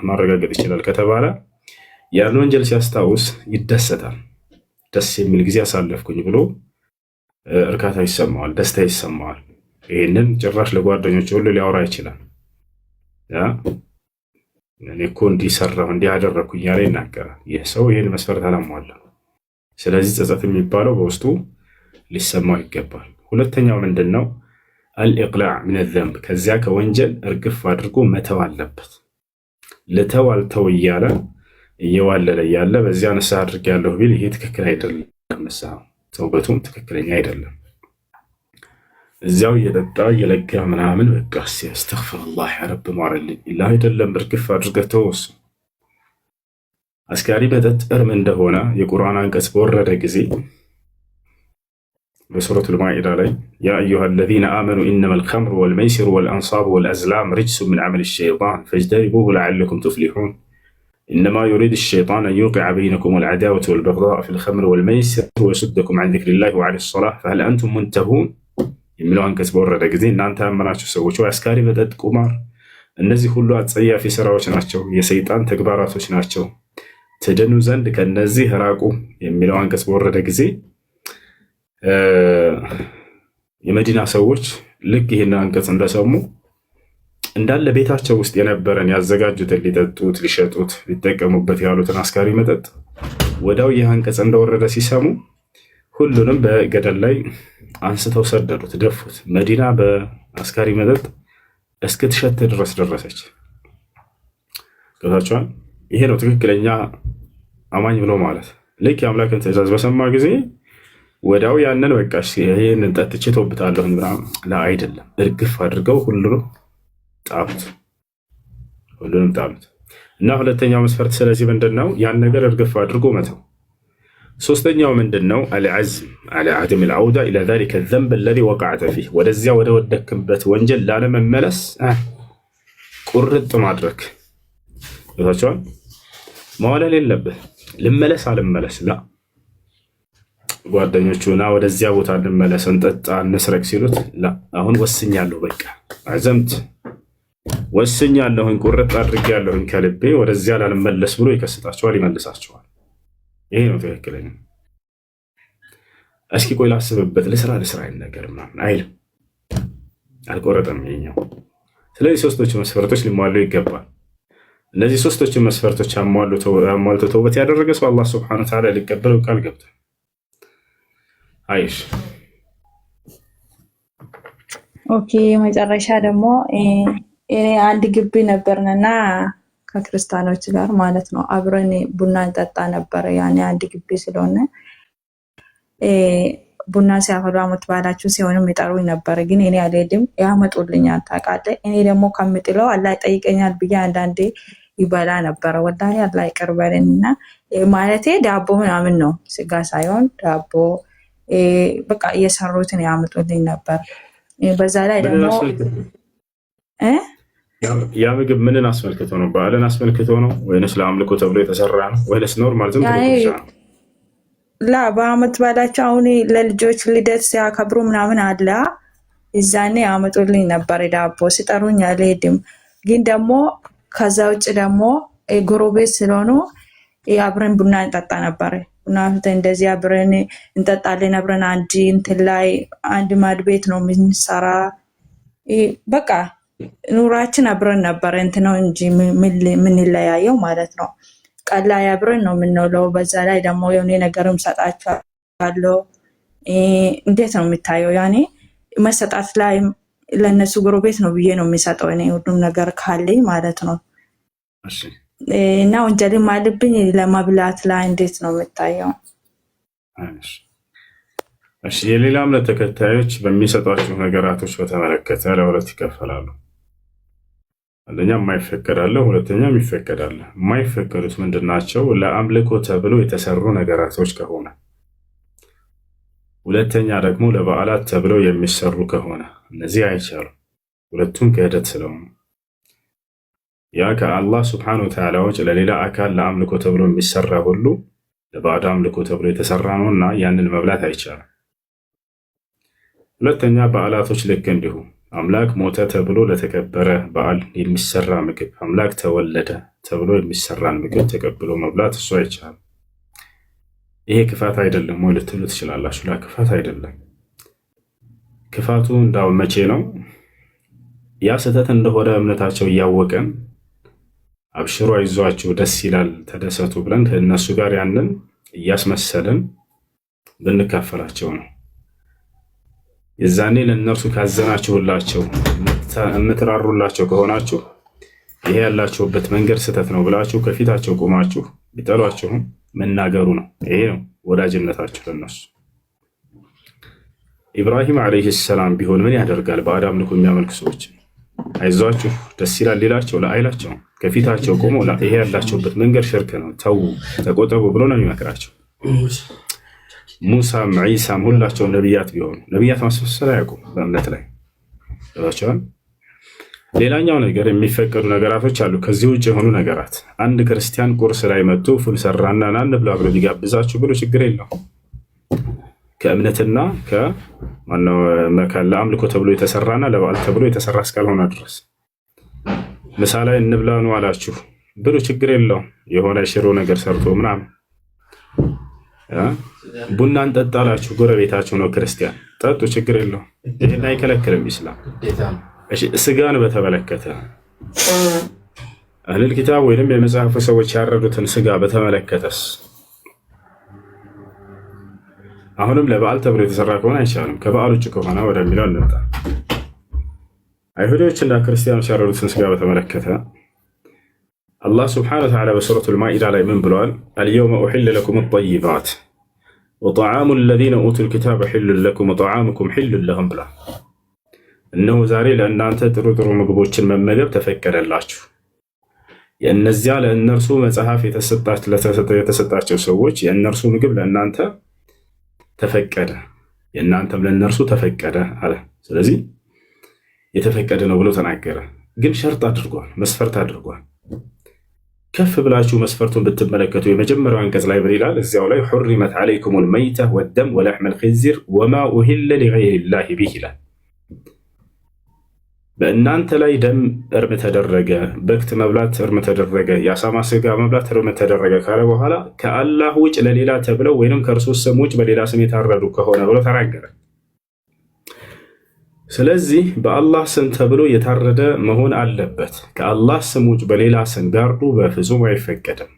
ማረጋገጥ ይችላል ከተባለ ያን ወንጀል ሲያስታውስ ይደሰታል። ደስ የሚል ጊዜ አሳለፍኩኝ ብሎ እርካታ ይሰማዋል፣ ደስታ ይሰማዋል። ይህንን ጭራሽ ለጓደኞች ሁሉ ሊያወራ ይችላል። እኔ እኮ እንዲሰራሁ እንዲያደረኩ እያለ ይናገራል። ይህ ሰው ይህን መስፈርት አላሟላም። ስለዚህ ጸጸት የሚባለው በውስጡ ሊሰማው ይገባል። ሁለተኛው ምንድን ነው? አልኢቅላዕ ምን ዘንብ፣ ከዚያ ከወንጀል እርግፍ አድርጎ መተው አለበት። ልተው አልተው እያለ እየዋለለ እያለ በዚያ ንስሐ አድርጌያለሁ ቢል ይሄ ትክክል አይደለም። ንስሐ ተውበቱም ትክክለኛ አይደለም። እዚያው እየጠጣ እየለጋ ምናምን በቃ አስተግፊሩላህ ያ ረብ ማረልኝ ኢላ አይደለም። እርግፍ አድርገህ ተወው። አስካሪ መጠጥ እርም እንደሆነ የቁርአን አንቀጽ በወረደ ጊዜ በሱረቱል ማኢዳ ላይ ያ አዩሃ አለዚነ አመኑ ኢነመል ኸምሩ ወልመይሲሩ ወልአንሳቡ ወልአዝላም ሪጅሱን ሚን ዐመሊ ሸይጣን ፈጅተኒቡሁ ለዐለኩም ቱፍሊሑን ኢነማ ዩሪዱ ሸይጣኑ አን ዩቂዐ በይነኩም አልዐዳወተ ወልበግዳአ ፊል ኸምሪ ወልመይሲር ወየሱደኩም ዐን ዚክሪላሂ ወዐኒ ሶላህ ፈሀል አንቱም ሙንተሁን የሚለው አንቀጽ በወረደ ጊዜ እናንተ ያመናችሁ ሰዎች ወይ አስካሪ መጠጥ፣ ቁማር፣ እነዚህ ሁሉ አጸያፊ ስራዎች ናቸው፣ የሰይጣን ተግባራቶች ናቸው፣ ትድኑ ዘንድ ከነዚህ ራቁ የሚለው አንቀጽ በወረደ ጊዜ የመዲና ሰዎች ልክ ይህን አንቀጽ እንደሰሙ እንዳለ ቤታቸው ውስጥ የነበረን ያዘጋጁትን ሊጠጡት፣ ሊሸጡት፣ ሊጠቀሙበት ያሉትን አስካሪ መጠጥ ወዳው ይህ አንቀጽ እንደወረደ ሲሰሙ ሁሉንም በገደል ላይ አንስተው ሰደዱት፣ ደፉት። መዲና በአስካሪ መጠጥ እስክትሸት ድረስ ደረሰች። ገብታችኋል? ይሄ ነው ትክክለኛ አማኝ ብሎ ማለት። ልክ የአምላክን ትእዛዝ በሰማ ጊዜ ወዲያው ያንን በቃ ይሄን ጠጥቼ ተውብታለሁ ምናምን አይደለም። እርግፍ አድርገው ሁሉንም ጣሉት። እና ሁለተኛው መስፈርት ስለዚህ ምንድነው? ያን ነገር እርግፍ አድርጎ መተው። ሶስተኛው ምንድነው? አልዓዝም አለ ዓደም العودة الى ذلك الذنب الذي وقعت فيه ወደዚያ ወደ ወደክበት ወንጀል ላለመመለስ ቁርጥ ማድረግ ይታቻል። መዋለል የለብህ ልመለስ አልመለስ ላ ጓደኞቹና ወደዚያ ቦታ ልመለስ እንጠጣ እንስረቅ ሲሉት ላ አሁን ወስኛለሁ፣ በቃ አዘምት ወስኛለሁኝ፣ ቁርጥ አድርጌያለሁኝ ከልቤ ወደዚያ ላልመለስ ብሎ ይከስታቸዋል፣ ይመልሳቸዋል። ይሄ ነው ትክክለኛ። እስኪ ቆይ ላስብበት፣ ልስራ ነገር ምናምን አይልም፣ አልቆረጠም ይሄኛው። ስለዚህ ሶስቶቹ መስፈርቶች ሊሟሉ ይገባል። እነዚህ ሶስቶቹ መስፈርቶች አሟልቶ ተውበት ያደረገ ሰው አላህ ሱብሓነሁ ወተዓላ ሊቀበለው ቃል ገብቷል። አይሽ ኦኬ። መጨረሻ ደግሞ እኔ አንድ ግቢ ነበርንና ከክርስቲያኖች ጋር ማለት ነው አብረን ቡና እንጠጣ ነበር። ያኔ አንድ ግቢ ስለሆነ ቡና ሲያፈሉ አመት ባላችሁ ሲሆንም ይጠሩኝ ነበር፣ ግን እኔ አልሄድም፣ ያመጡልኛል ታውቃለህ። እኔ ደግሞ ከምጥለው አላህ ይጠይቀኛል ብዬ አንዳንዴ ይበላ ነበር። ወላሂ አላህ ይቅር በለኝና ማለቴ ዳቦ ምናምን ነው፣ ስጋ ሳይሆን ዳቦ በቃ እየሰሩትን ያመጡልኝ ነበር። በዛ ላይ ደግሞ ያ ምግብ ምንን አስመልክቶ ነው? በዓልን አስመልክቶ ነው ወይንስ ለአምልኮ ተብሎ የተሰራ ነው ወይንስ ኖርማል ዝም ብሎ ነው? ላ በአመት ባላቸው አሁን ለልጆች ልደት ሲያከብሩ ምናምን አለ፣ እዛኔ ያመጡልኝ ነበር ዳቦ። ሲጠሩኝ አልሄድም፣ ግን ደግሞ ከዛ ውጭ ደግሞ ጎረቤት ስለሆኑ አብረን ቡና እንጠጣ ነበር። ቡና እንደዚህ አብረን እንጠጣለን። አብረን አንድ እንትን ላይ አንድ ማድ ቤት ነው የምንሰራ። በቃ ኑራችን አብረን ነበር እንትን ነው እንጂ ምንለያየው ማለት ነው። ቀን ላይ አብረን ነው የምንውለው። በዛ ላይ ደግሞ የሆነ ነገርም ሰጣቸዋለሁ። እንዴት ነው የሚታየው? ያኔ መሰጣት ላይ ለነሱ ጎረቤት ነው ብዬ ነው የሚሰጠው እኔ ሁሉም ነገር ካለኝ ማለት ነው። እና ወንጀልም አለብኝ ለማብላት ላይ እንዴት ነው የሚታየው? እሺ የሌላ እምነት ተከታዮች በሚሰጧቸው ነገራቶች በተመለከተ ለሁለት ይከፈላሉ። አንደኛ የማይፈቀዳለ፣ ሁለተኛም ይፈቀዳል። የማይፈቀዱት ምንድናቸው? ለአምልኮ ተብሎ የተሰሩ ነገራቶች ከሆነ፣ ሁለተኛ ደግሞ ለበዓላት ተብለው የሚሰሩ ከሆነ እነዚህ አይቻሉም። ሁለቱም ክህደት ስለሆኑ ያ ከአላህ ስብሐነሁ ወተዓላ ውጭ ለሌላ አካል ለአምልኮ ተብሎ የሚሰራ ሁሉ ለባዕድ አምልኮ ተብሎ የተሰራ ነው እና ያንን መብላት አይቻልም። ሁለተኛ በዓላቶች ልክ እንዲሁ አምላክ ሞተ ተብሎ ለተከበረ በዓል የሚሰራ ምግብ፣ አምላክ ተወለደ ተብሎ የሚሰራን ምግብ ተቀብሎ መብላት እሱ አይቻልም። ይሄ ክፋት አይደለም ወይ ልትሉ ትችላላችሁ። ላ ክፋት አይደለም። ክፋቱ እንዳው መቼ ነው? ያ ስህተት እንደሆነ እምነታቸው እያወቀን አብሽሮ አይዟችሁ ደስ ይላል ተደሰቱ ብለን ከእነሱ ጋር ያንን እያስመሰልን ብንካፈላቸው ነው። የዛኔ ለእነርሱ ካዘናችሁላቸው የምትራሩላቸው ከሆናችሁ ይሄ ያላችሁበት መንገድ ስህተት ነው ብላችሁ ከፊታቸው ቆማችሁ ቢጠሏችሁም መናገሩ ነው። ይሄ ነው ወዳጅነታችሁ ለነሱ። ኢብራሂም ዓለይሂ ሰላም ቢሆን ምን ያደርጋል? ባዕድ አምልኮ የሚያመልኩ ሰዎች አይዟችሁ ደስ ይላል ሌላቸው ለአይላቸው ከፊታቸው ቆሞ ይሄ ያላችሁበት መንገድ ሽርክ ነው ተው ተቆጠቡ ብሎ ነው የሚመክራቸው። ሙሳም ዒሳም ሁላቸው ነቢያት ቢሆኑ ነቢያት ማስመሰል አያውቁም በእምነት ላይ ተባቸዋል። ሌላኛው ነገር የሚፈቀዱ ነገራቶች አሉ ከዚህ ውጭ የሆኑ ነገራት። አንድ ክርስቲያን ቁርስ ላይ መጥቶ ፉል ሰራና ናን ብላ ብሎ ቢጋብዛችሁ ብሎ ችግር የለውም። ከእምነትና ለአምልኮ ተብሎ የተሰራና ለበዓል ተብሎ የተሰራ እስካልሆነ ድረስ ምሳ ላይ እንብላ ነው አላችሁ ብሎ ችግር የለውም። የሆነ ሽሮ ነገር ሰርቶ ምናምን ቡና እንጠጣ አላችሁ ጎረቤታችሁ ነው ክርስቲያን ጠጡ፣ ችግር የለውም። ይሄን አይከለክልም ኢስላም። ስጋን በተመለከተ አህለል ኪታብ ወይም የመጽሐፍ ሰዎች ያረዱትን ስጋ በተመለከተስ አሁንም ለበዓል ተብሎ የተሰራ ከሆነ አይቻልም። ከበዓል ውጭ ከሆነ ወደሚለው እንምጣ። አይሁዶችና ክርስቲያኖች ያረዱትን ስጋ በተመለከተ አላህ ስብሓነሁ ወተዓላ በሱረቱል ማኢዳ ላይ ምን ብለዋል? አልየውመ ኡሒለ ለኩም ጠይባት ወጠዓሙ ለዚነ ኡቱል ኪታበ ሒሉን ለኩም ወጠዓሙኩም ሒሉን ለሁም ብሏል። እነሆ ዛሬ ለእናንተ ጥሩ ጥሩ ምግቦችን መመገብ ተፈቀደላችሁ። የእነዚያ ለእነርሱ መጽሐፍ የተሰጣቸው ሰዎች የእነርሱ ምግብ ለእናንተ ተፈቀደ፣ የእናንተም ለእነርሱ ተፈቀደ አለ። ስለዚህ የተፈቀደ ነው ብሎ ተናገረ። ግን ሸርጥ አድርጓል፣ መስፈርት አድርጓል። ከፍ ብላችሁ መስፈርቱን ብትመለከቱ የመጀመሪያው አንቀጽ ላይ ምን ይላል? እዚያው ላይ ሑሪመት ዓለይኩሙል መይተ ወደም ወለሕመል ኺንዚር ወማ ኡሂለ ሊገይሪላሂ ቢህ ይላል። በእናንተ ላይ ደም እርም ተደረገ፣ በክት መብላት እርም ተደረገ፣ የአሳማ ስጋ መብላት እርም ተደረገ ካለ በኋላ ከአላህ ውጭ ለሌላ ተብለው ወይንም ከእርሱ ስም ውጭ በሌላ ስም የታረዱ ከሆነ ብሎ ተናገረ። ስለዚህ በአላህ ስም ተብሎ የታረደ መሆን አለበት። ከአላህ ስም ውጭ በሌላ ስም ቢያርዱ በፍጹም አይፈቀድም።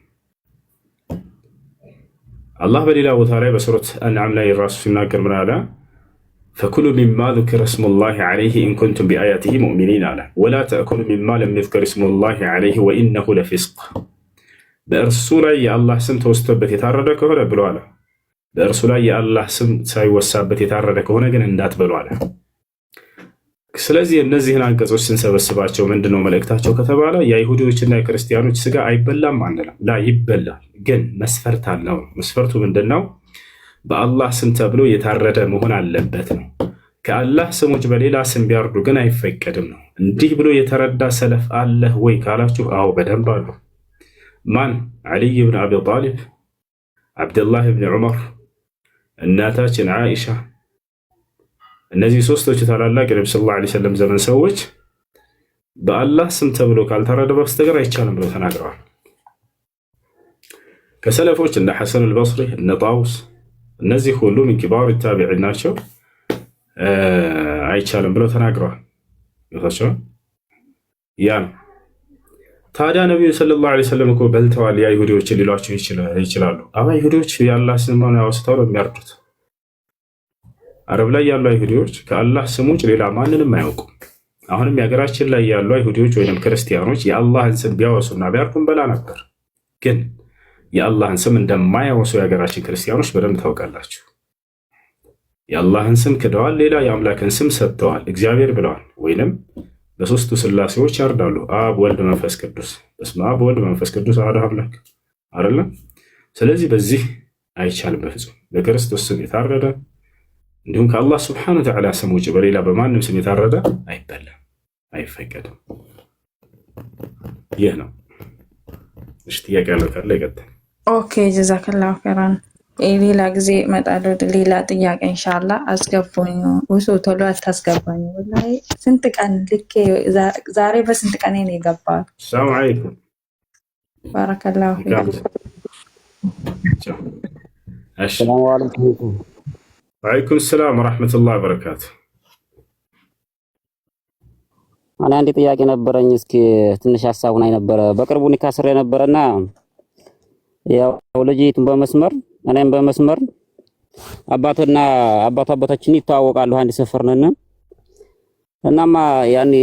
አላህ በሌላ ቦታ ላይ በሱረት አንዓም ላይ ራሱ ሲናገር ምን አለ? ፈኩሉ ሚማ ዙኪረ ስሙላሂ ዐለይሂ ኢንኩንቱም ቢአያቲሂ ሙእሚኒን አለ። ወላ ተእኩሉ ሚማ ለም ዩዝከር ስሙላሂ ዐለይሂ ወኢነሁ ለፊስቅ። በእርሱ ላይ የአላህ ስም ተወስቶበት የታረደ ከሆነ ብሎ አለ። በእርሱ ላይ የአላህ ስም ሳይወሳበት የታረደ ከሆነ ግን እንዳትበሉ አለ። ስለዚህ እነዚህን አንቀጾች ስንሰበስባቸው ምንድነው መልእክታቸው ከተባለ የአይሁዶችና የክርስቲያኖች ስጋ አይበላም አንልም። ላ ይበላል፣ ግን መስፈርት አለው። መስፈርቱ ምንድነው? በአላህ ስም ተብሎ የታረደ መሆን አለበት ነው። ከአላህ ስሞች በሌላ ስም ቢያርዱ ግን አይፈቀድም ነው። እንዲህ ብሎ የተረዳ ሰለፍ አለህ ወይ ካላችሁ፣ አዎ በደንብ አሉ። ማን? ዓሊይ ብን አቢ ጣሊብ፣ ዓብድላህ ብን ዑመር፣ እናታችን ዓኢሻ። እነዚህ ሶስቶቹ ታላላቅ የነቢ ሰለላሁ ዐለይሂ ወሰለም ዘመን ሰዎች በአላህ ስም ተብሎ ካልተረደ በስተቀር አይቻልም ብለው ተናግረዋል። ከሰለፎች እንደ ሐሰን አልበስሪ፣ እነ ጣውስ፣ እነዚህ ሁሉ ምን ኪባር ታቢዒን ናቸው። አይቻልም ብለው ተናግረዋል። ያ ነው። ታዲያ ነቢዩ ሰለላሁ ዐለይሂ ወሰለም እኮ በልተዋል የአይሁዶችን ሊሏቸው ይችላሉ። አባ አይሁዶች የአላህ ስም ያወስተው ነው የሚያርዱት። አረብ ላይ ያሉ አይሁዲዎች ከአላህ ስም ውጭ ሌላ ማንንም አያውቁም። አሁንም የሀገራችን ላይ ያሉ አይሁዲዎች ወይም ክርስቲያኖች የአላህን ስም ቢያወሱና ቢያርዱን በላ ነበር። ግን የአላህን ስም እንደማያወሱ የሀገራችን ክርስቲያኖች በደንብ ታውቃላችሁ። የአላህን ስም ክደዋል፣ ሌላ የአምላክን ስም ሰጥተዋል። እግዚአብሔር ብለዋል፣ ወይንም በሶስቱ ስላሴዎች ያርዳሉ። አብ፣ ወልድ፣ መንፈስ ቅዱስ። በስመ አብ ወልድ መንፈስ ቅዱስ አሐዱ አምላክ አይደለም። ስለዚህ በዚህ አይቻልም በፍጹም። በክርስቶስ ስም የታረደ እንዲሁም ከአላህ ስብሐነሁ ወተዓላ ስም ውጭ በሌላ በማንም ስም የታረደ አይበላም፣ አይፈቀድም። ይህ ነው። እሺ ጥያቄ ያለው ካለ ይቀጥል። ኦኬ ጀዛከላሁ ኸይራን። ሌላ ጊዜ እመጣለሁ። ሌላ ጥያቄ ኢንሻአላህ። አስገቡኝ። ውሱ ቶሎ አታስገባኝ። ወላሂ ስንት ቀን ልኬ ዛሬ በስንት ቀን ነው የገባው? ሰላም አለይኩም ባረከላሁ ፊኩም። እሺ ሰላም አለይኩም። ወአለይኩም ሰላም ወራህመቱላሂ ወበረካቱ። እኔ አንድ ጥያቄ ነበረኝ። እስኪ ትንሽ ሐሳቡን አይነበረ በቅርቡ ኒካ ስሬ ነበርና ያው ልጅቱን በመስመር እኔም በመስመር አባትና አባቶቻችን ይተዋወቃሉ። አንድ ሰፈር ነን። እናማ ያኔ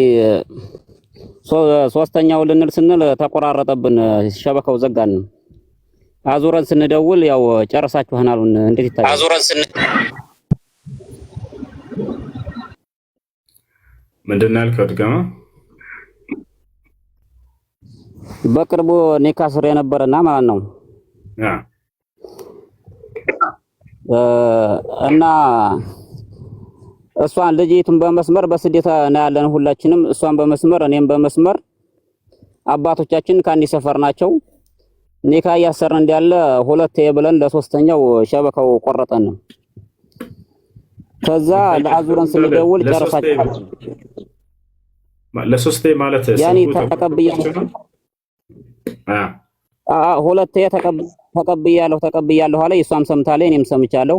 ሶስተኛው ልንል ስንል ተቆራረጠብን፣ ሸበካው ዘጋን። አዙረን ስንደውል ያው ጨርሳችኋል። እንዴት ይታያል? አዙረን ምንድን ነው ያልከው? ድገማ። በቅርቡ ኒካ ስሬ ነበርና ማለት ነው እና እሷን ልጅቱን በመስመር በስደት ነው ያለን ሁላችንም። እሷን በመስመር እኔም በመስመር አባቶቻችን ከአንድ ሰፈር ናቸው። ኒካ እያሰርን እንዳለ ሁለቴ ብለን ለሶስተኛው ሸበካው ቆረጠን። ከዛ ለአዙረን ስንደውል ጨርሳችኋል። ለሶስቴ ማለት ያኔ ተቀብያለሁ። ሁለቴ ተቀብያለሁ አለ። እሷም ሰምታለች፣ እኔም ሰምቻለሁ።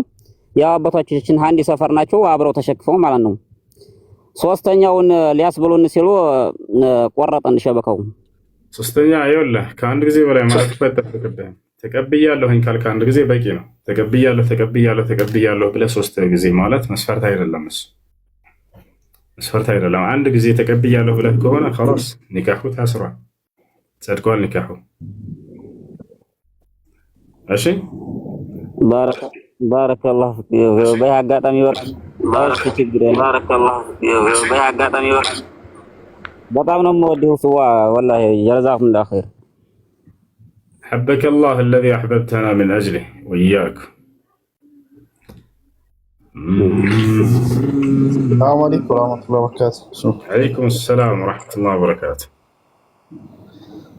ያው አባቶቻችን አንድ ሰፈር ናቸው፣ አብረው ተሸክፈው ማለት ነው። ሶስተኛውን ሊያስብሉን ሲሉ ቆረጠን ሸበካው። ሶስተኛ ይኸውልህ ከአንድ ጊዜ በላይ ማለት ፈጠርክብህ። ተቀብያለሁኝ ካልክ አንድ ጊዜ በቂ ነው። ተቀብያለሁ ብለህ ሶስት ጊዜ ማለት መስፈርት አይደለም። እሱ መስፈርት አይደለም። አንድ ጊዜ ተቀብያለሁ ብለህ ከሆነ خلاص ኒካሁ ታስሯል። ጸድቋል ኒካሑ። እሺ ባረከላሁ ፊክ። በአጋጣሚ ወርቅ ችግር በጣም ነው የምወድህ ስዋ ወላሂ ጀዛኩሙላሁ ኸይር። حبك الله الذي أحببتنا من أجله وإياك. السلام عليكم ورحمة الله وبركاته. عليكم السلام ورحمة الله وبركاته.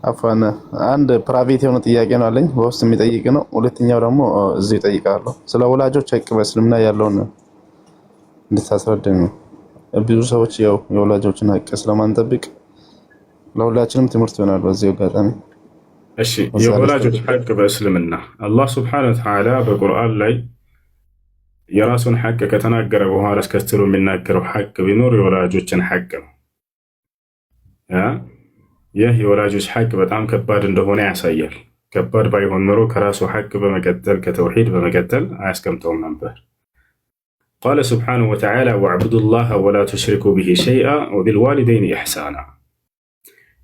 አፋን አንድ ፕራይቬት የሆነ ጥያቄ ነው አለኝ በውስጥ የሚጠይቅ ነው። ሁለተኛው ደግሞ እዚህ እጠይቃለሁ። ስለ ወላጆች ሐቅ በእስልምና ያለውን እንድታስረዳኝ ነው። ብዙ ሰዎች ያው የወላጆችን ሐቅ ስለማንጠብቅ ለሁላችንም ትምህርት ይሆናል በዚህ አጋጣሚ። እሺ የወላጆች ሐቅ በእስልምና አላህ ሱብሓነሁ ወተዓላ በቁርአን ላይ የራሱን ሐቅ ከተናገረ በኋላ አስከትሎ የሚናገረው ሐቅ ቢኖር የወላጆችን ሐቅ ነው። ይህ የወላጆች ሐቅ በጣም ከባድ እንደሆነ ያሳያል። ከባድ ባይሆን ኖሮ ከራሱ ሐቅ በመቀጠል ከተውሂድ በመቀጠል አያስቀምጠውም ነበር። ቃለ ሱብሓነሁ ወተዓላ ወዕቡዱላህ ወላ ቱሽሪኩ ቢሂ ሸይአ ወቢልዋሊደይኒ ኢሕሳና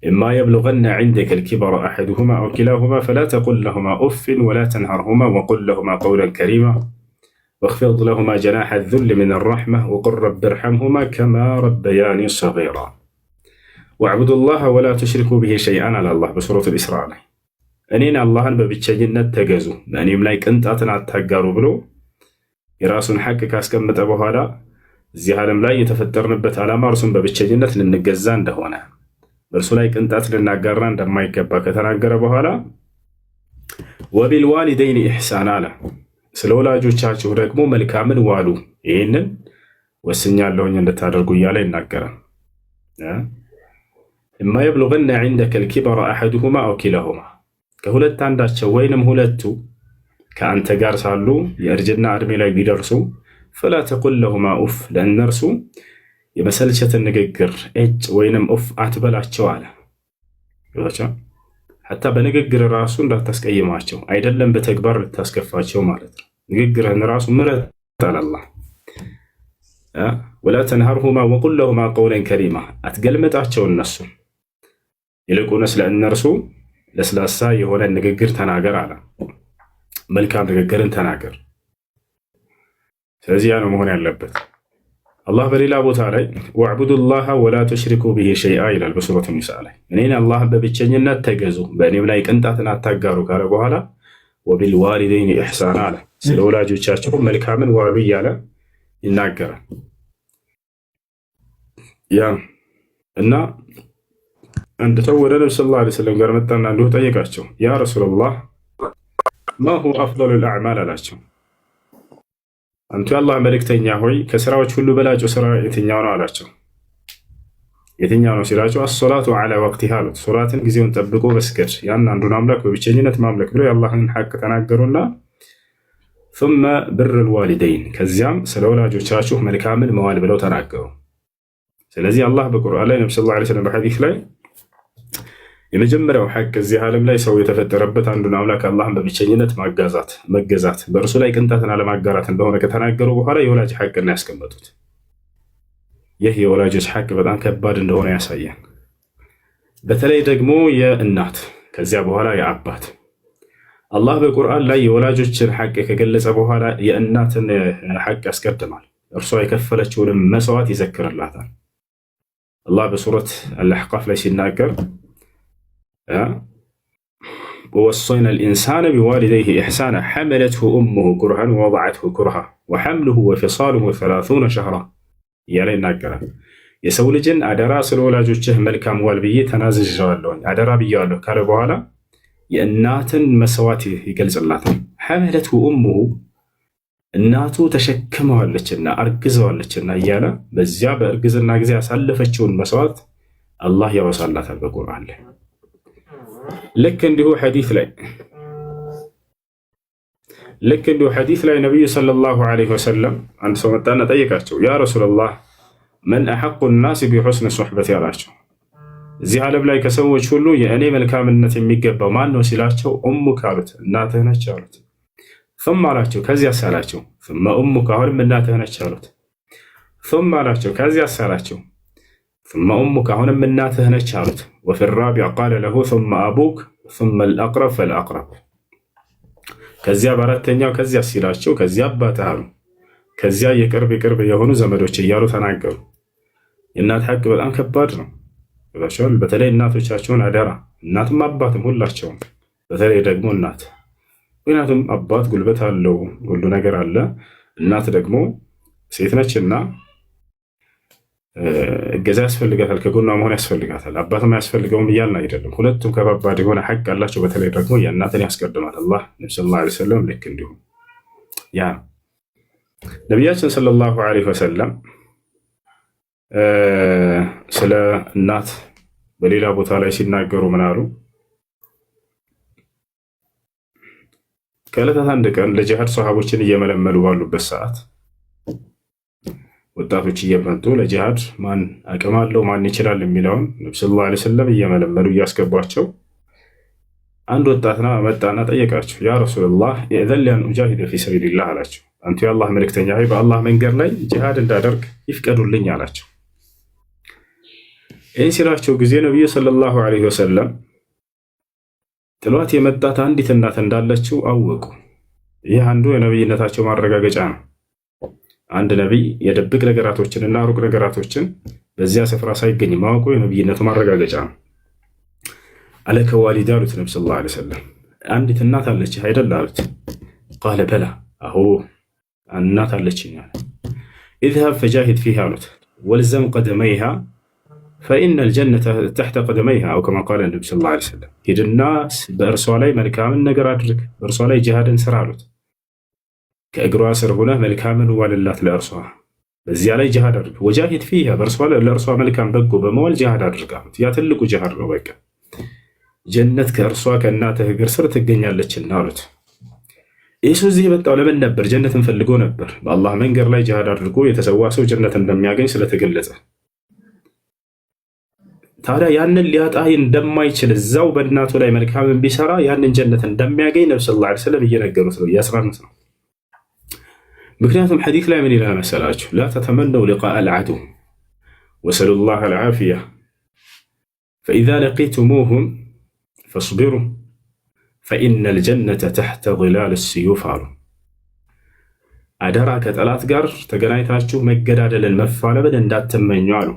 ኢማ የብሉገነ ዒንደከ ልኪበረ አሐዱሁማ አው ኪላሁማ ፈላ ተቁል ለሁማ ኡፍን ወላ ተንሀርሁማ ወቁል ለሁማ ቀውለን ከሪማ ወኽፊድ ለሁማ ጀናሐ ዙል ሚን ረሕመህ ወቁል ረቢርሐምሁማ ከማ ረበያኒ ሰጊራ ወዕቡዱላህ ወላ ቱሽሪኩ ቢሂ ሸይአን አለ አላህ በሱረቱል ኢስራ ላይ እኔን አላህን በብቸኝነት ተገዙ በእኔም ላይ ቅንጣትን አታጋሩ ብሎ የራሱን ሐቅ ካስቀመጠ በኋላ እዚህ ዓለም ላይ የተፈጠርንበት ዓላማ እርሱን በብቸኝነት ልንገዛ እንደሆነ በእርሱ ላይ ቅንጣት ልናጋራ እንደማይገባ ከተናገረ በኋላ ወቢልዋሊደይኒ ኢሕሳና አለ። ስለ ወላጆቻችሁ ደግሞ መልካምን ዋሉ፣ ይህንን ወስኛለሁኝ እንድታደርጉ እያለ ይናገራል። ኢማ የብሉገነ ዒንደከ ልኪበረ አሐዱሁማ አው ኪላሁማ ከሁለት አንዳቸው ወይንም ሁለቱ ከአንተ ጋር ሳሉ የእርጅና ዕድሜ ላይ ቢደርሱ ፈላ ተቁል ለሁማ ኡፍ ለእነርሱ የመሰልቸትን ንግግር እጭ ወይንም ኡፍ አትበላቸው አለ። ሐታ በንግግር ራሱ እንዳታስቀይማቸው አይደለም በተግባር ልታስከፋቸው ማለት ነው። ንግግርህን ራሱ ምረት አለ አላህ። ወላ ተንሀርሁማ ወቁል ለሁማ ቀውለን ከሪማ አትገልመጣቸው እነሱ ይልቁንስ ለእነርሱ ለስላሳ የሆነ ንግግር ተናገር አለ። መልካም ንግግርን ተናገር። ስለዚህ ያ ነው መሆን ያለበት። አላህ በሌላ ቦታ ላይ ወዕቡዱላህ ወላ ቱሽሪኩ ቢሂ ሸይአ ይላል በሱረቱ ኒሳ ላይ እኔን አላህ በብቸኝነት ተገዙ በእኔም ላይ ቅንጣትን አታጋሩ ካለ በኋላ ወቢልዋሊደይኒ ኢሕሳና አለ። ስለ ወላጆቻቸው መልካምን ዋሉ እያለ ይናገራል። ያ እና አንድ ሰው ወደ ነብዩ ሰለላሁ ዐለይሂ ወሰለም ጋር መጣና እንዲሁ ጠየቃቸው። ያ ረሱላህ ማ ሁወ አፍደሉል አዕማል አላቸው። አንቱ የአላህ መልእክተኛ ሆይ ከስራዎች ሁሉ በላጩ ስራ የትኛው ነው አላቸው። የትኛው ነው ሲላቸው አሶላቱ ዐላ ወቅቲሃ አሉት። ሶላትን ጊዜውን ጠብቆ መስገድ፣ ያን አንዱን አምላክ በብቸኝነት ማምለክ ብሎ የአላህን ሐቅ ተናገሩና ثم ብር ልዋሊደይን ከዚያም ስለ ወላጆቻችሁ መልካምን መዋል ብለው ተናገሩ። ስለዚህ አላህ በቁርአን ላይ ነብዩ ሰለላሁ ዐለይሂ ወሰለም በሐዲስ ላይ የመጀመሪያው ሐቅ እዚህ ዓለም ላይ ሰው የተፈጠረበት አንዱን አምላክ አላህን በብቸኝነት መገዛት በእርሱ ላይ ቅንጣትን አለማጋራት እንደሆነ ከተናገሩ በኋላ የወላጅ ሐቅን ያስቀመጡት። ይህ የወላጆች ሐቅ በጣም ከባድ እንደሆነ ያሳያል። በተለይ ደግሞ የእናት ከዚያ በኋላ የአባት አላህ በቁርአን ላይ የወላጆችን ሐቅ ከገለጸ በኋላ የእናትን ሐቅ ያስቀድማል። እርሷ የከፈለችውንም መስዋዕት ይዘክርላታል። አላህ በሱረት አልአሕቃፍ ላይ ሲናገር ወወሰይና ልኢንሳነ ቢዋሊደይህ ኢሕሳና ሐመለትሁ ኡሙሁ ኩርሃን ወወضዐትሁ ኩርሃ ወሐምሉሁ ወፊሳሉሁ 30 ሸህራ እያለ ይናገራል። የሰው ልጅን አደራ ስለ ወላጆችህ መልካም ዋል ብዬ ተናዝዣዋለሁኝ አደራ ብያዋለሁ ካለ በኋላ የእናትን መስዋዕት ይገልጽላታል። ሐመለትሁ ኡሙሁ እናቱ ተሸክመዋለችና አርግዘዋለችና እያለ በዚያ በእርግዝና ጊዜ ያሳለፈችውን መስዋዕት አላህ ያወሳላታል በቁርአን ላይ። ልክ እንዲሁ ሐዲስ ላይ ነቢዩ ሰለላሁ ዐለይሂ ወሰለም አንድ ሰው መጣና ጠየቃቸው። ያ ረሱላላህ መን አሐቁ ናስ ቢሑስኒ ሱሕበቲ አላቸው። እዚህ ዓለም ላይ ከሰዎች ሁሉ የእኔ መልካምነት የሚገባው ማን ነው ሲላቸው ኡሙክ አሉት። እናትህ ነች አሉት። ثم አላቸው ከዚያስ አላቸው ثم ኡሙክ አሁንም እናትህ ነች አሉት። ثم አላቸው ከዚያስ አላቸው ثم أمك هنا من ناته نشارت. وفي الرابع قال له ثم أبوك ثم الأقرب فالأقرب. ከዚያ በአራተኛው ከዚያ ሲላቸው ከዚያ አባት አሉ ከዚያ የቅርብ የሆኑ ዘመዶች እያሉ ተናገሩ። የእናት ሐቅ በጣም ከባድ ነው። በተለይ እናቶቻቸውን አደራ፣ እናትም አባትም ሁላቸውም፣ በተለይ ደግሞ እናት። ምክንያቱም አባት ጉልበት አለው፣ ሁሉ ነገር አለ። እናት ደግሞ ሴት ነችና እገዛ ያስፈልጋታል፣ ከጎኗ መሆን ያስፈልጋታል። አባትም አያስፈልገውም እያልን አይደለም። ሁለቱም ከባባድ የሆነ ሐቅ አላቸው። በተለይ ደግሞ የእናትን ያስቀድማል አላህ። ነብዩ ሰለላሁ ዐለይሂ ወሰለም ልክ እንዲሁ ያ ነቢያችን ሰለላሁ ዐለይሂ ወሰለም ስለ እናት በሌላ ቦታ ላይ ሲናገሩ ምን አሉ? ከዕለታት አንድ ቀን ለጂሃድ ሰሃቦችን እየመለመሉ ባሉበት ሰዓት ወጣቶች እየመጡ ለጂሃድ ማን አቅም አለው ማን ይችላል የሚለውን ነብዩ ሰለላሁ ዐለይሂ ወሰለም እየመለመሉ እያስገቧቸው አንድ ወጣትና መጣና ጠየቃቸው። ያ ረሱላህ ኢዘን ሊ አን ኡጃሂደ ፊ ሰቢሊላህ አላቸው። አንቱ የአላህ መልእክተኛ ሆይ በአላህ መንገድ ላይ ጂሃድ እንዳደርግ ይፍቀዱልኝ አላቸው። ይህን ሲላቸው ጊዜ ነቢዩ ሰለላሁ ዐለይሂ ወሰለም ጥሏት የመጣት አንዲት እናት እንዳለችው አወቁ። ይህ አንዱ የነቢይነታቸው ማረጋገጫ ነው። አንድ ነቢይ የድብቅ ነገራቶችን እና ሩቅ ነገራቶችን በዚያ ስፍራ ሳይገኝ ማወቁ የነቢይነቱ ማረጋገጫ ነው። አለከ ዋሊዳ አሉት ነብዩ ሰለላሁ ዐለይሂ ወሰለም። አንዲት እናት አለች አይደል አሉት። ቃለ በላ አሁ እናት አለችኝ አለ። ኢዝሀብ ፈጃሂድ ፊሃ አሉት ወልዘም ቀደመይሃ ፈኢነ ልጀነተ ተሕተ ቀደመይሃ አው ከማ ቃለ ነብዩ ሰለላሁ ዐለይሂ ወሰለም። ሂድና በእርሷ ላይ መልካምን ነገር አድርግ፣ በእርሷ ላይ ጂሃድን ስራ አሉት። ከእግሯ ስር ሆነህ መልካምን ዋልላት ለእርሷ፣ በዚያ ላይ ጂሃድ አድርግ። ወጃሂድ ፊሃ ለእርሷ መልካም በጎ በመዋል ጂሃድ አድርግ አሉት። ያ ትልቁ ጂሃድ ነው። በቃ ጀነት ከእርሷ ከእናትህ እግር ስር ትገኛለችና አሉት። ይህ ሰው እዚህ የመጣው ለምን ነበር? ጀነትን ፈልጎ ነበር። በአላህ መንገድ ላይ ጂሃድ አድርጎ የተሰዋ ሰው ጀነት እንደሚያገኝ ስለተገለጸ፣ ታዲያ ያንን ሊያጣ እንደማይችል እዛው በእናቱ ላይ መልካምን ቢሰራ ያንን ጀነት እንደሚያገኝ ነብዩ ሰለላሁ ዐለይሂ ወሰለም እየነገሩት ነው፣ እያስራኑት ነው። ምክንያቱም ሐዲስ ላይ ምን ይላል መሰላችሁ? ላ ተተመነው ሊቃአ አልዐዱው ወሰሉላህ አልዓፊያ ፈኢዛ ለቂቱሙሁም ፈስቢሩ ፈኢነ ልጀነተ ተሕተ ዚላል ሲዩፍ አሉ። አደራ ከጠላት ጋር ተገናኝታችሁ መገዳደልን መፋለምን እንዳትመኙ አሉ።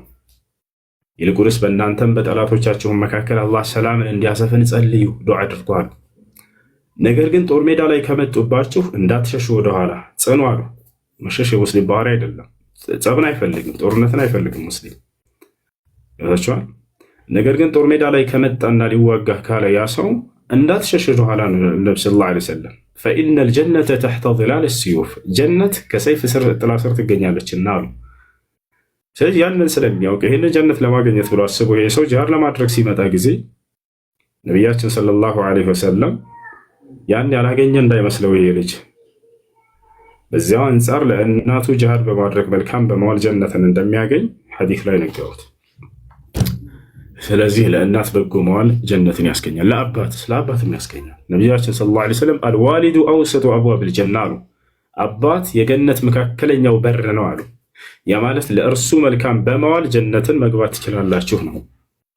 ይልቁንስ በእናንተም በጠላቶቻችሁም መካከል አላህ ሰላምን እንዲያሰፍን ጸልዩ፣ ዱዓ አድርጉ አሉ። ነገር ግን ጦር ሜዳ ላይ ከመጡባችሁ እንዳትሸሹ ወደኋላ ጽኑ አሉ። መሸሽ የሙስሊም ባህሪ አይደለም። ጸብን አይፈልግም፣ ጦርነትን አይፈልግም ሙስሊም ያዛቸዋል። ነገር ግን ጦር ሜዳ ላይ ከመጣና ሊዋጋ ካለ ያ ሰው እንዳትሸሽ ወደኋላ ነው። ነብዩ ሰለላሁ ዐለይሂ ወሰለም ፈኢነ ልጀነተ ተሕተ ዚላል ሲዩፍ፣ ጀነት ከሰይፍ ስር ጥላ ስር ትገኛለችና አሉ። ስለዚህ ያንን ስለሚያውቅ ይህንን ጀነት ለማግኘት ብሎ አስቦ ይሄ ሰው ጂሃድ ለማድረግ ሲመጣ ጊዜ ነቢያችን ሰለላሁ ዐለይሂ ወሰለም ያን ያላገኘ እንዳይመስለው ይሄ ልጅ በዚያው አንጻር ለእናቱ ጂሃድ በማድረግ መልካም በመዋል ጀነትን እንደሚያገኝ ሐዲስ ላይ ነገሩት። ስለዚህ ለእናት በጎ መዋል ጀነትን ያስገኛል። ለአባትም ያስገኛል። ነቢያችን ሰለላሁ ዐለይሂ ወሰለም አልዋሊዱ አውሰጡ አብዋብል ጀና አሉ። አባት የገነት መካከለኛው በር ነው አሉ። ያ ማለት ለእርሱ መልካም በመዋል ጀነትን መግባት ትችላላችሁ ነው።